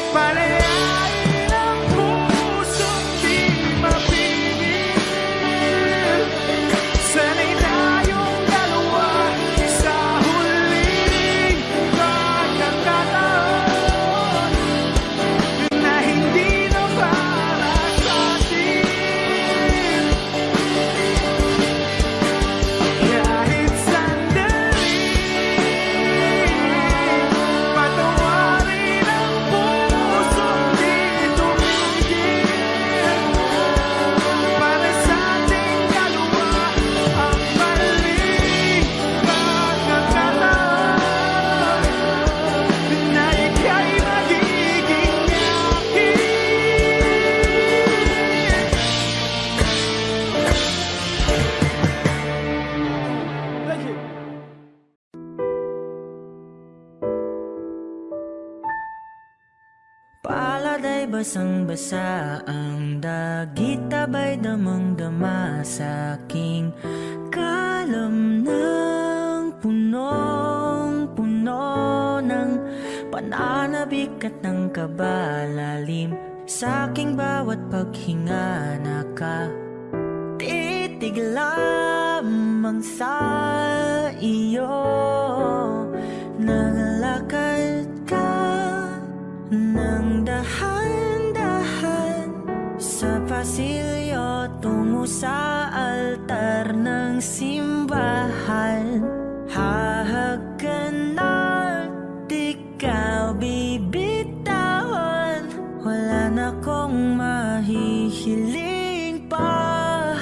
Speaker 7: palayain ang pusong di mapigil. Sanay tayong dalawa sa huling pagkakataon na hindi na para sa atin. Kahit sandali patawarin ang pusong di tumigil. Para sa ating dalawa ang maling pagkakataon na ika'y magiging akin. Thank you.
Speaker 3: Palad ay basang-basa ang dagit, abay damang-dama sa aking kalam ng punong-puno ng pananabik at ng kabalalim. Sa aking bawat paghinga nakatitig lamang sa iyo. Nangalakad ka nang dahan-dahan sa pasilyo tungo sa altar ng simbahan. Hahagan at ikaw bibitawan, wala na kong mahihiling pa.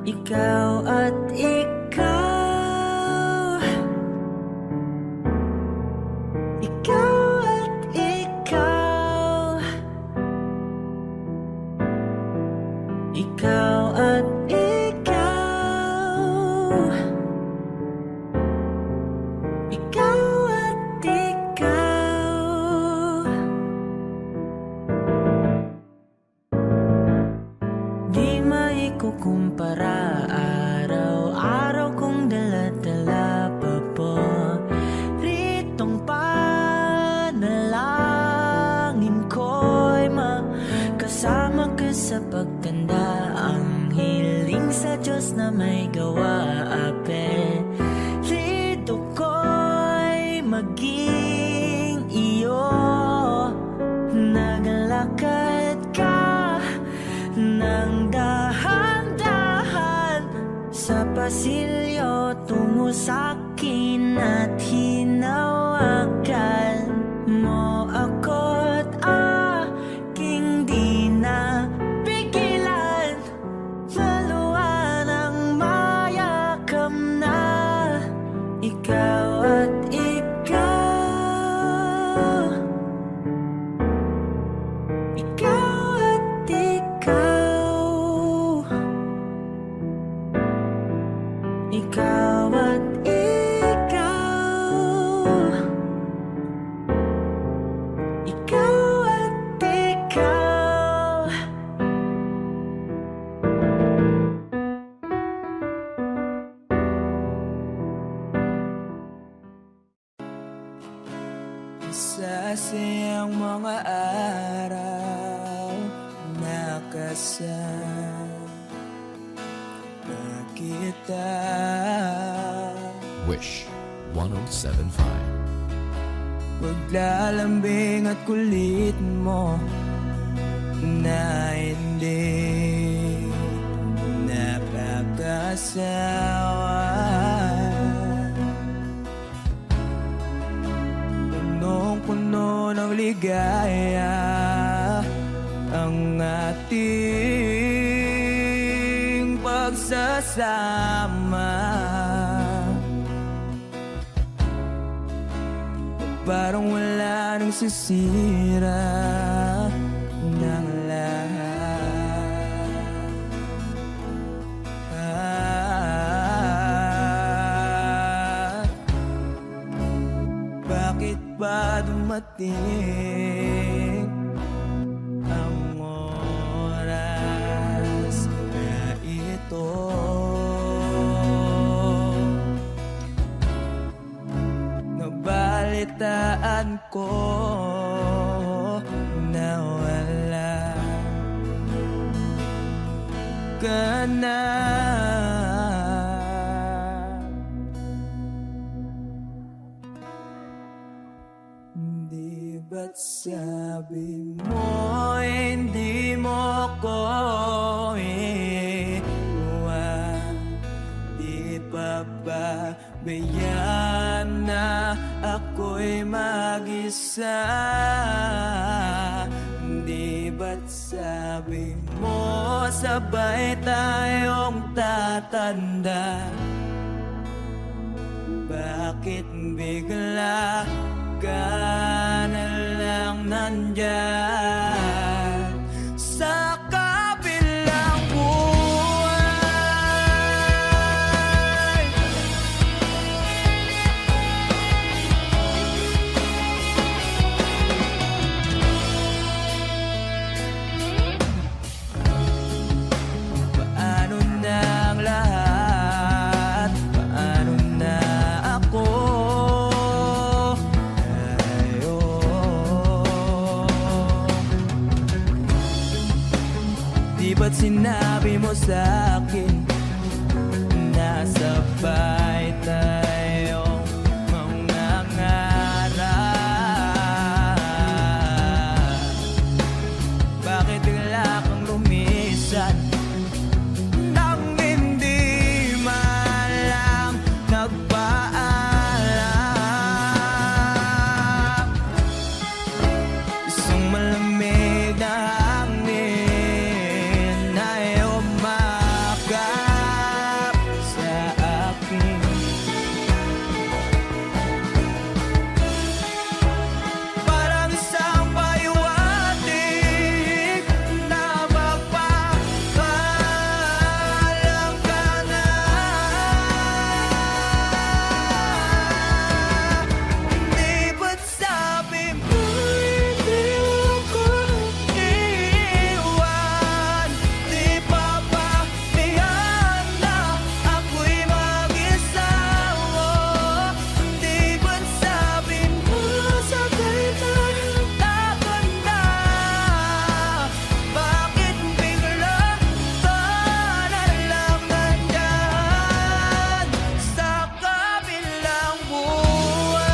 Speaker 3: Ikaw at ikaw, ikaw at ikaw, ikaw at ikaw, ikaw at ikaw. Di maikukumpara, araw-araw kong dala-dala pa po ritong panalangin ko'y makasama ka sa pagtanda. Ang hiling sa Diyos na may gawa, apelyido ko'y maging iyo. Naglakad ka nang dahan-dahan sa pasilyo tungo sa'kin at hinawakan mo ako't aking di na pigilan. Maluwan ang mayakam na ikaw at ikaw, ikaw at ikaw, ikaw at ikaw, ikaw at ikaw.
Speaker 6: Sasayang mga araw nakasama kita.
Speaker 4: Wish 1075.
Speaker 6: Paglalambing at kulit mo na hindi nakakasawa. Punong-puno ng ligaya ang ating pagsasama. Parang wala nang sisira ng lahat. Bakit ba dumating ang oras na ito? saan ko nawala ka na. Di ba't sabi mo hindi mo ko iwan? Di pa ba bayaan na ako'y mag-isa? Di ba't sabi mo sabay tayong tatanda? Bakit bigla ka na lang nandyan sa kabilang buhay? Paano na ang lahat? Paano na ako? Di ba't sinabi mo sa'kin na sabay tayong mangangarap? Bakit bigla kang lumisan nang hindi man lang nagpaalam? Isang malamig na hangin ay umakap sa akin. Parang isang pahiwatig na magpapaalam ka na. Di ba't sabi mo hindi ako iiwan? Di pa ba bayaan na ako'y mag-isa? Di ba't sabi mo sabay tayong tatanda? Bakit bigla ka na lang nandyan sa kabilang buhay?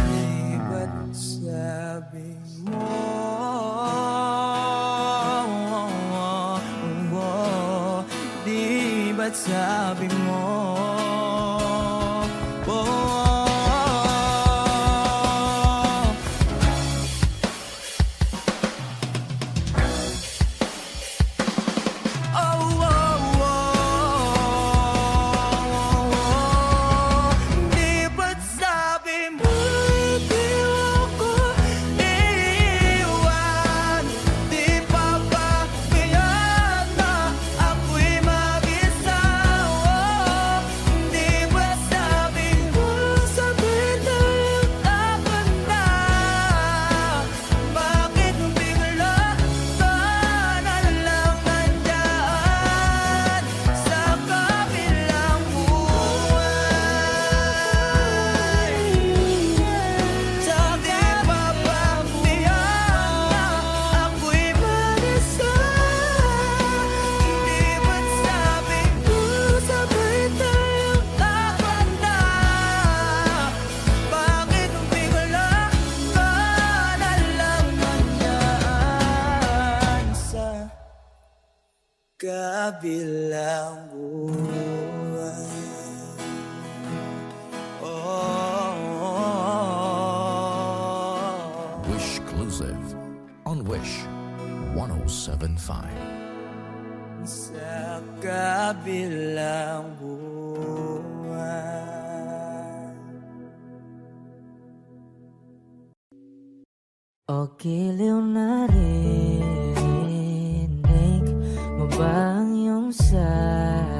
Speaker 6: Di ba't sabi mo di ba't sabi mo di ba't sabi mo hindi ako iiwan? Di pa ba bayaan na ako'y mag-isa? Di ba't sabi mo sabay tayong tatanda? Bakit bigla ka na lang nandyan sa kabilang buhay? Sabi pa ba bayaan na ako'y mag-isa? Di ba't sabi mo sabay tayong tatanda? Bakit bigla ka na lang nandyan sa kabilang buhay?
Speaker 4: exclusive on Wish 107.5.
Speaker 6: Sa kabilang buwan.
Speaker 3: O giliw na rinig mo ba ang iyong sarili?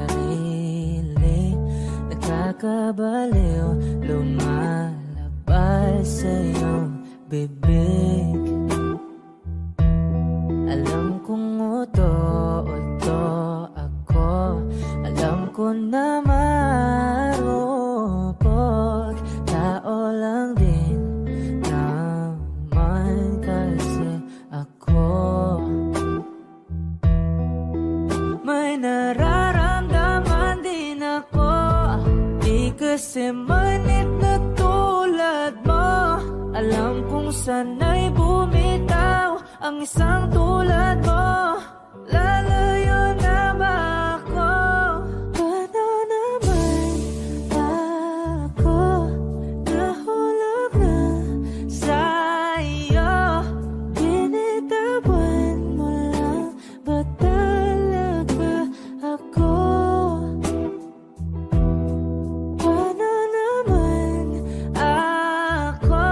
Speaker 3: Nakakabaliw, lumalabas sa iyong bibig. Alam kong uto-uto ako, alam ko na marupok, tao lang din naman kasi ako. May nararamdaman din ako, di kasi manit na tulad mo. Alam kong sana'y bumitaw ang isang tulad mo. Lalayo na ba ako? Paano naman ako nahulog na sa'yo? Binitawan mo lang ba talaga ako? Paano naman ako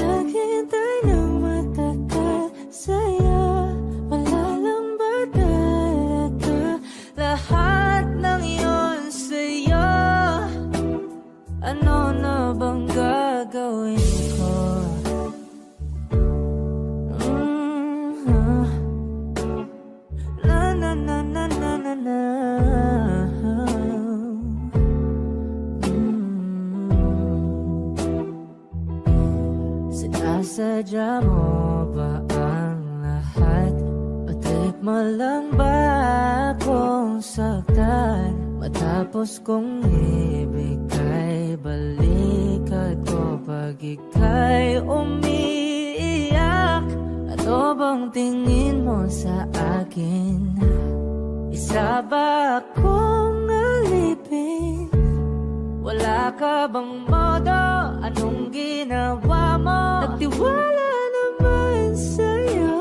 Speaker 3: naghintay ng matagal sa'yo? Wala lang ba talaga lahat ng iyon sa'yo? Ano na bang gagawin ko? Na na na na na na na. Sinasadya mo ba ang lahat? O trip mo lang ba akong saktan? Matapos kong ibigay, balikat ko pag ika'y umiiyak. Ano bang tingin mo sa akin? Isa ba akong alipin? Wala ka bang modo? Anong ginawa mo? Nagtiwala naman sa'yo.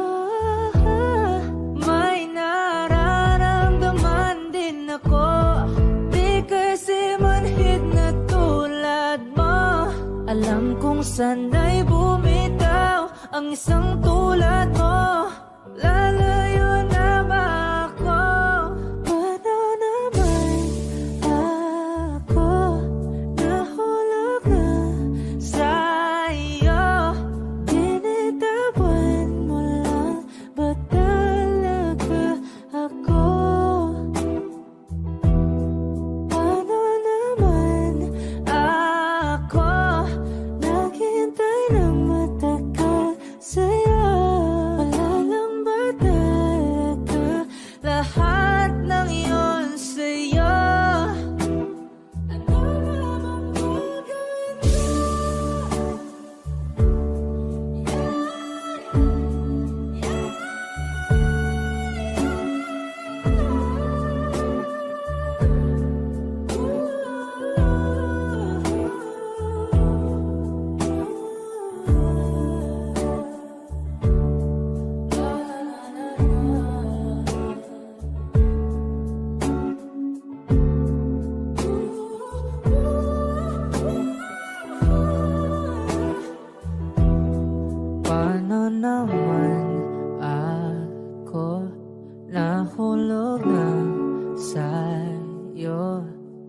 Speaker 3: May nararamdaman din ako, di kasi manhid na tulad mo. Alam kong sana'y bumitaw ang isang tulad mo. Lalayo na ba ako? Paano naman ako nahulog na sa'yo? Binitawan mo lang ba talaga ako? Paano naman ako naghintay ng matagal sa'yo? Wala lang ba talaga lahat ng iyon sa'yo? Ano naman gagawin ko? Paano naman ako nahulog na sa'yo?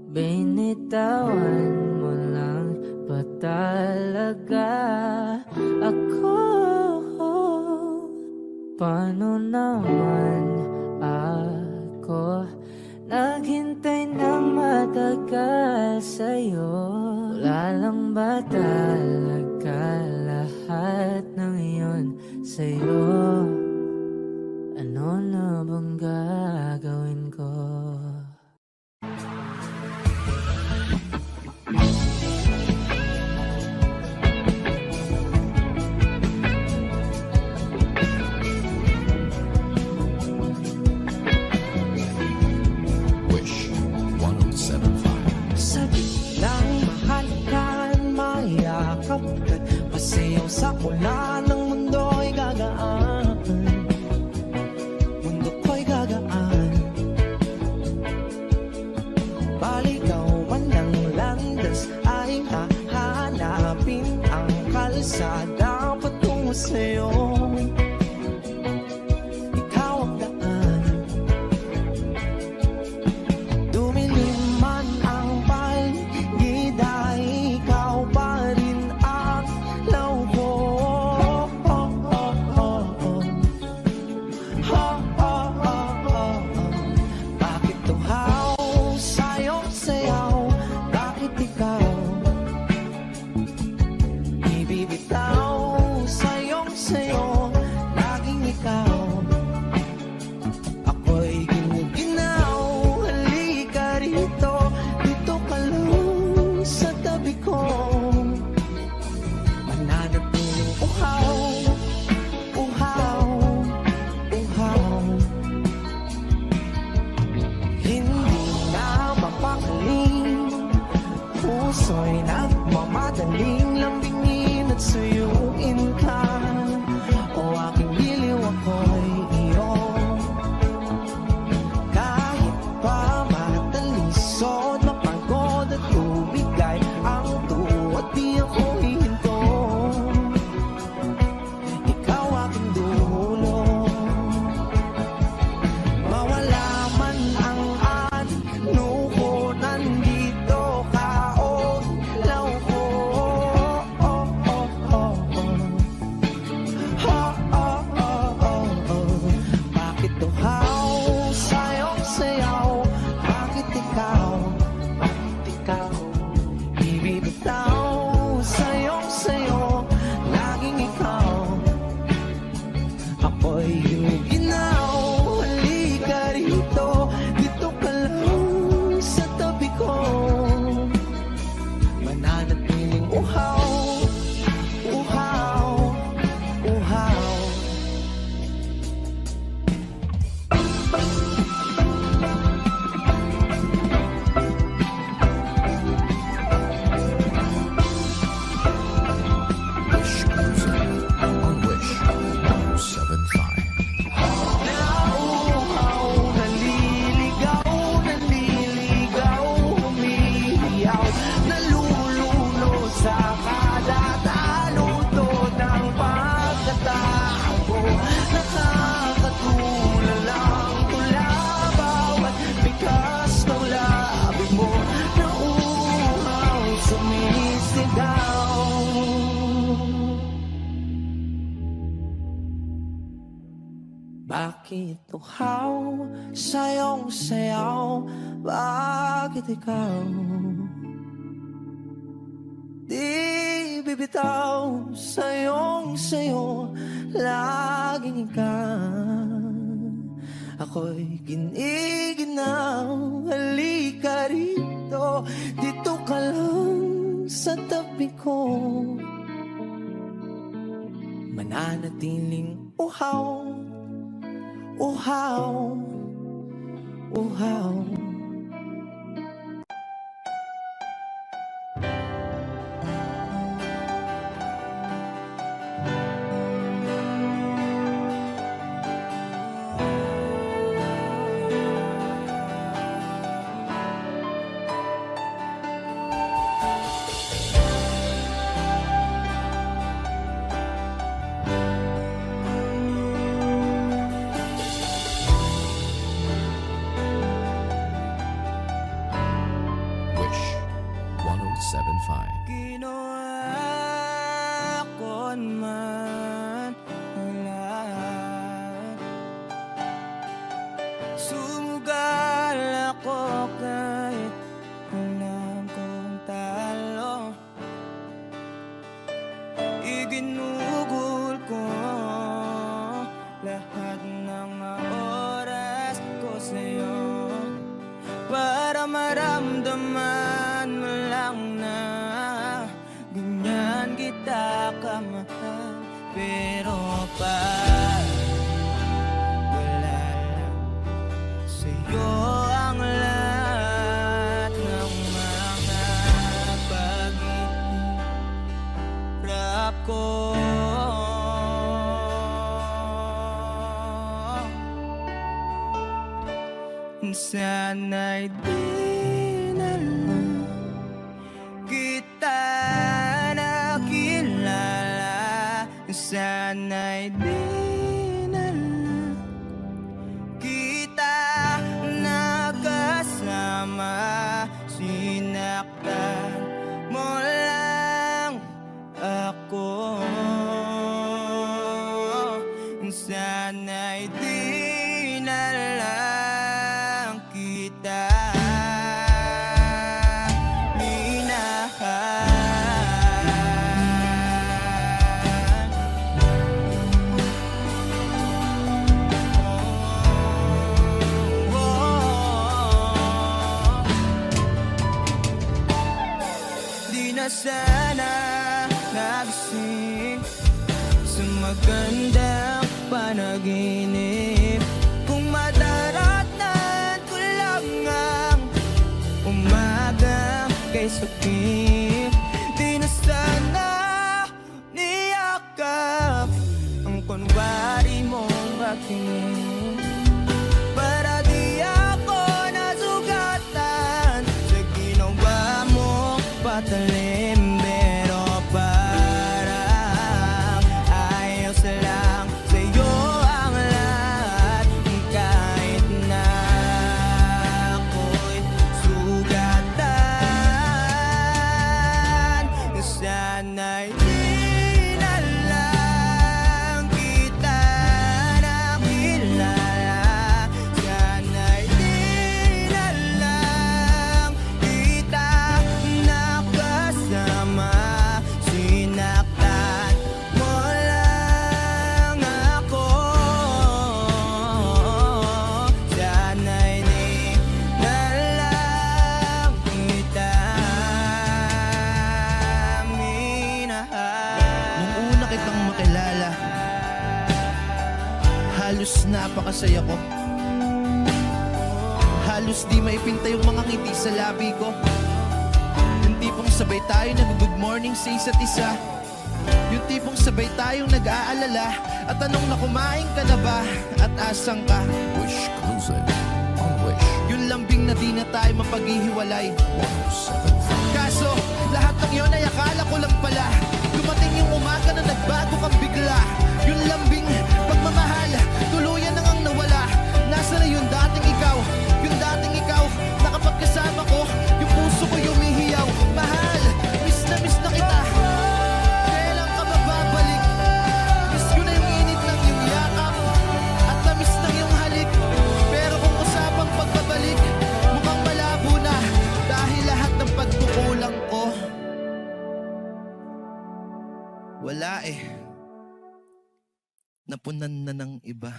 Speaker 3: Binitawan mo lang ba talaga ako? Paano naman ako naghintay ng matagal sa'yo? Wala lang ba talaga lahat ng iyon sa'yo? Ano na bang gagawin ko?
Speaker 4: Wish 107.5.
Speaker 2: Sabi lang mahal ka, mayakap ka, pasayaw sa ulan ng mundo'y kalsada patungo sa'yo. Ikaw ang daan, dumilim man ang paligid ay ikaw pa rin ang law ko. Bakit tuhaw sa'yong sayaw? Bakit ikaw ibibitaw sa'yong sayo? Laging ikaw, ako'y ginuginaw. Halika rito, dito ka lang sa tabi ko. Mananatiling uhaw, uhaw, uhaw. Hindi na mapakaling, puso'y nagmamadaling lambingin at suyuin ka. O aking biliw, ako'y iyo. Kahit pa matalisod, mapagod at tubigay ang tuwa, di ako hihinto. Ikaw aking dulo, mawala man ang ano ko, nandito ka o law ko. Bakit tuhaw sa'yong sayaw? Bakit ikaw ibibitaw sa'yong sayo? Laging ikaw, ako'y ginuginaw. Halika rito, dito ka lang sa tabi ko. Mananatiling uhaw, uhaw, uhaw.
Speaker 4: Wish Music on Wish 1075.
Speaker 2: Nauuhaw, naliligaw, naliligaw, humihiyaw, nalululo sa kadataluto ng pagkatao. Nakakatulala ang tula, bawat bigas ng labi mo. Nauuhaw, sumisigaw. Bakit tuhaw sa'yong sayaw? Bakit ikaw di bibitaw sa'yong sayo? Laging ikaw, ako'y giniginaw. Halika rito, dito ka lang sa tabi ko. Mananatiling uhaw, uhaw, uhaw.
Speaker 4: Wish 1075.
Speaker 6: Ginawa ko man ang lahat. Sumugal ako kahit alam kong talo. Iginugol ko lahat ng oras ko sa'yo para maramdaman mo lang na ganyan kita kamahal. Pero pag wala lang sa'yo ang lahat ng mga pag-iirap ko, sana'y di na lang kita nakilala. Sana'y di na lang kita nakasama. Sinaktan mo lang ako. Sana'y di na lang kita sana nagising sa magandang panaginip. Kung madaratan ko lang ang umaga kay sakit, di na sana niyakap ang kunwari mong aking. Para di ako nasugatan sa ginawa mo patalim. Sana'y di na lang kita nakilala. Sana'y di na lang kita nakasama. Sinaktan mo lang ako. Sana'y di na lang kita.
Speaker 2: Nung una kitang makilala, halos napakasaya ko. Halos di maipinta yung mga ngiti sa labi ko. Yung tipong sabay tayo nag-good morning sa isa't isa. Yung tipong sabay tayong nag-aalala. At tanong na kumain ka na ba? At asang ka?
Speaker 4: Wish Cruiser on Wish
Speaker 2: Yung lambing na di na tayo mapaghihiwalay.
Speaker 4: 107.5.
Speaker 2: Kaso, lahat ng yun ay akala ko lang pala. Dumating yung umaga na nagbago kang bigla. Yung lambing, pagmamahal, tuluyan na ngang nawala. Nasa na yung dating ikaw? Yung dating ikaw, na kapag kasama ko, yung puso ko yumihiyaw. Mahal, miss na kita. Kailan ka ba babalik? Miss ko na yung init ng iyong yakap at na-miss ng iyong halik. Pero kung usapang pagbabalik, mukhang malabo na. Dahil lahat ng pagkukulang ko, wala napunan na ng iba.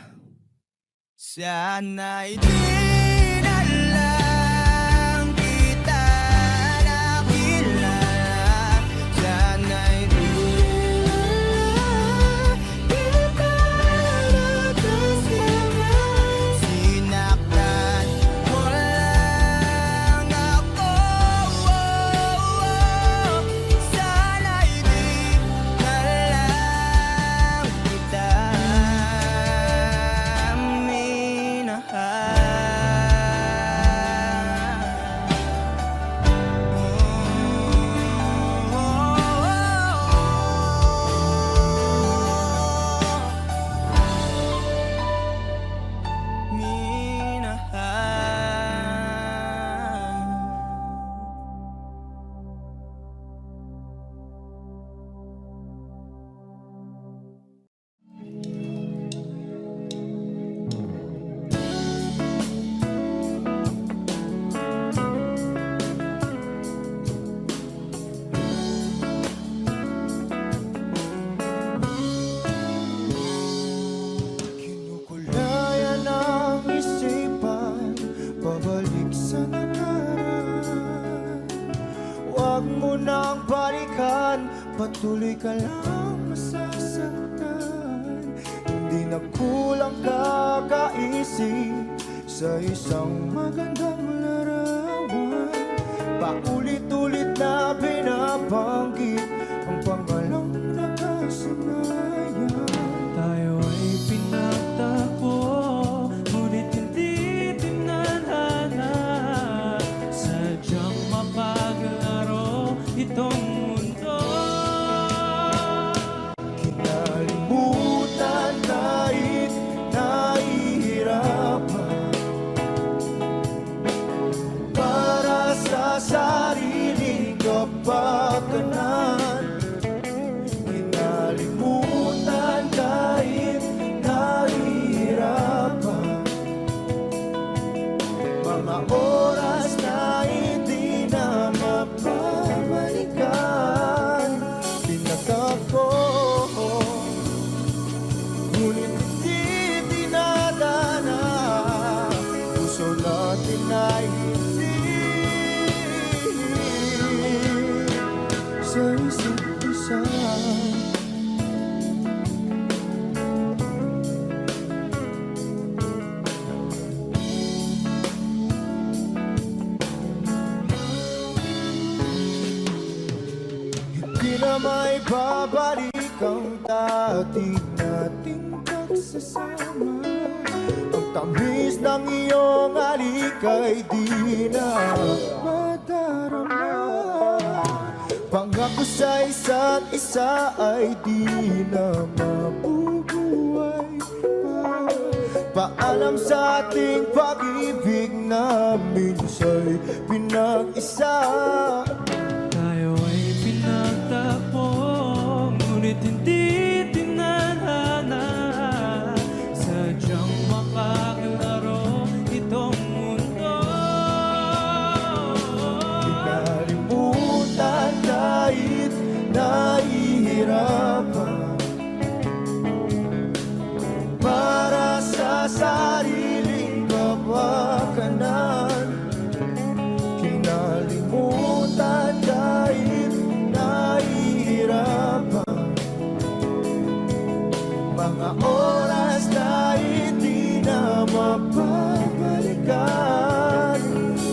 Speaker 6: Sana'y di na lang kita nakilala. Sana'y di kita nakasama. Sinaktan mo lang ako. Sana'y di na lang kita
Speaker 2: Kinukulayan ang isipan, pabalik sa nakaraan. Huwag mo nang balikan, patuloy ka lang masasaktan. Hindi na kulang kakaisip sa isang magandang larawan. Paulit-ulit na binabanggit ang pangalang nakasanayan.
Speaker 8: Tayo ay pinagtagpo, ngunit hindi tinadhana. Sadyang mapaglaro itong mundo.
Speaker 2: Kinali
Speaker 9: na may babalik ang dati nating pagsasama. Ang tamis ng iyong halik ay di na madarama. Pangako sa isa't isa ay di na mabubuhay pa. Paalam sa ating pag-ibig na minsa'y pinag-isa.
Speaker 8: Tayo ay pinagtapos, ngunit hindi tinadhana. Sadyang makakilaro itong mundo.
Speaker 9: Kinalimutan kahit nahihirapan, para sa sariling kapakanan. Kinalimutan kahit nahihirapan, mga oras na hindi na mapabalikan.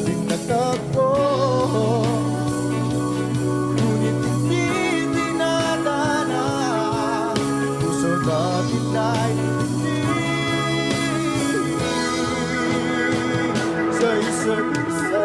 Speaker 9: Pinagtagpo, ngunit hindi tinadhana. Puso natin ay hindi sa isa't isa.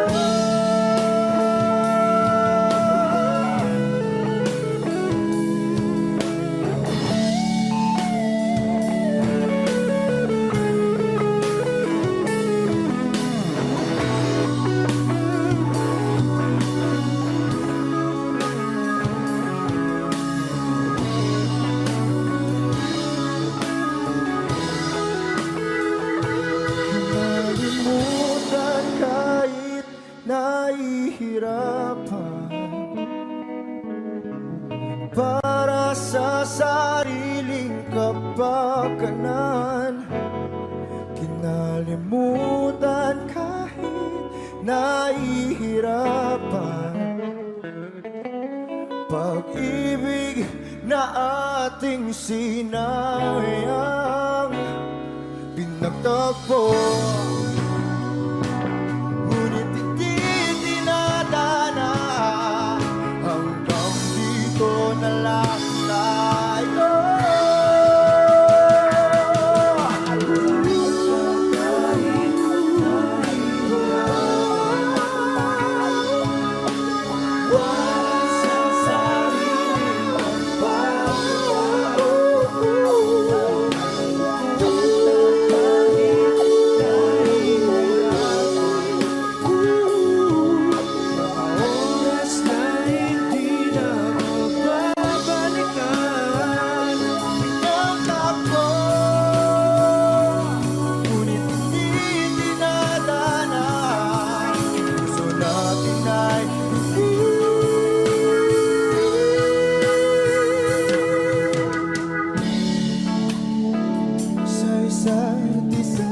Speaker 9: Kinalimutan kahit nahihirapan, para sa sariling kapakanan. Kinalimutan kahit nahihirapan, pag-ibig na ating sinayang. Pinagtagpo, ngunit hindi tinadhana. Hanggang dito na lang tayo. Oras na hindi na mapabalikan. Pinagtagpo, ngunit hindi tinadhana. Puso natin ay hindi sa isa't isa.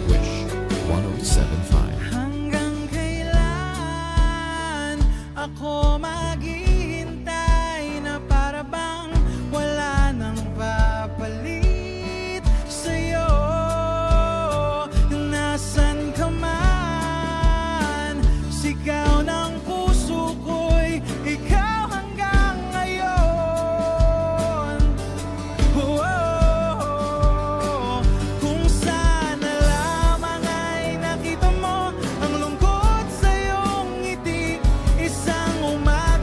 Speaker 4: Wish 1075.
Speaker 6: Hanggang kailan ako maghihintay na para bang wala nang papalit sa'yo? Nasaan ka man, sigaw ng puso ko'y ikaw hanggang ngayon. Kung sana lamang ay nakita mo ang lungkot sa iyong ngiti, isang umaga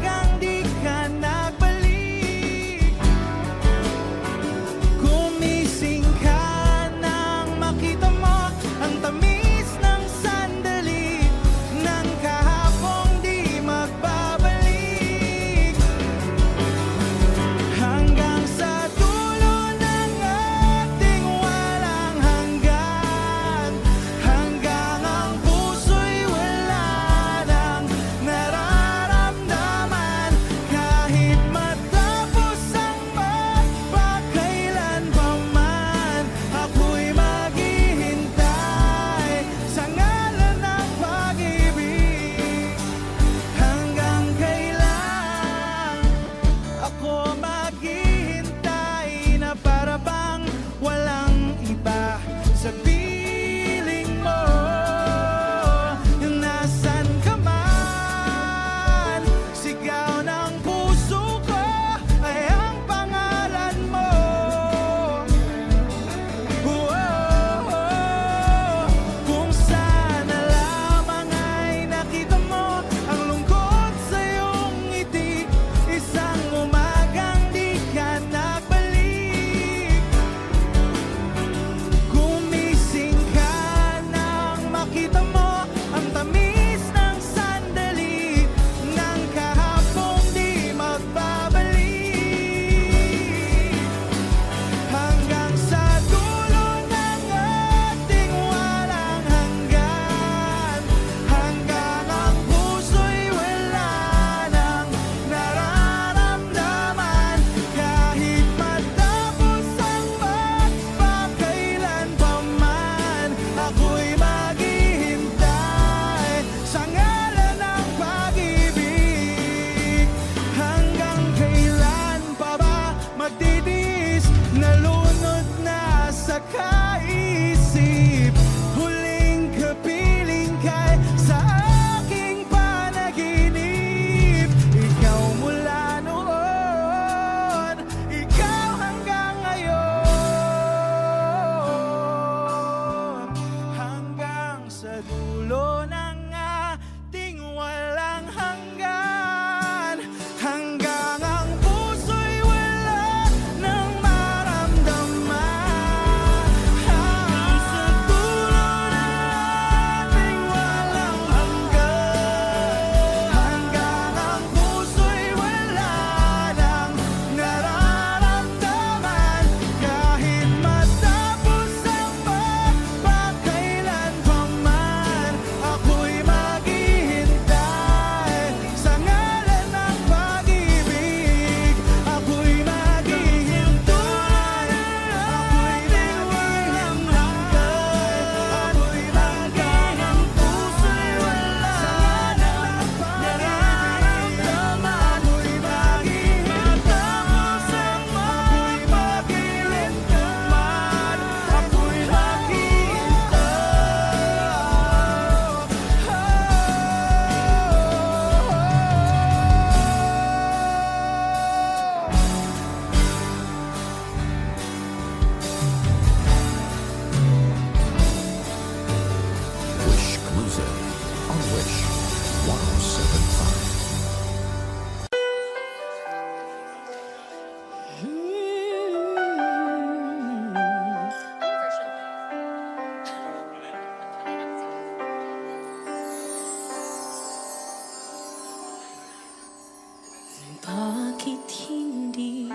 Speaker 5: Bakit hindi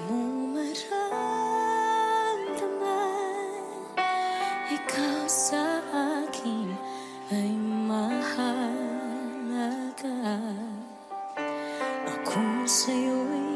Speaker 5: mo maramdaman? Ikaw sa akin ay mahalaga. Ako sa'yo'y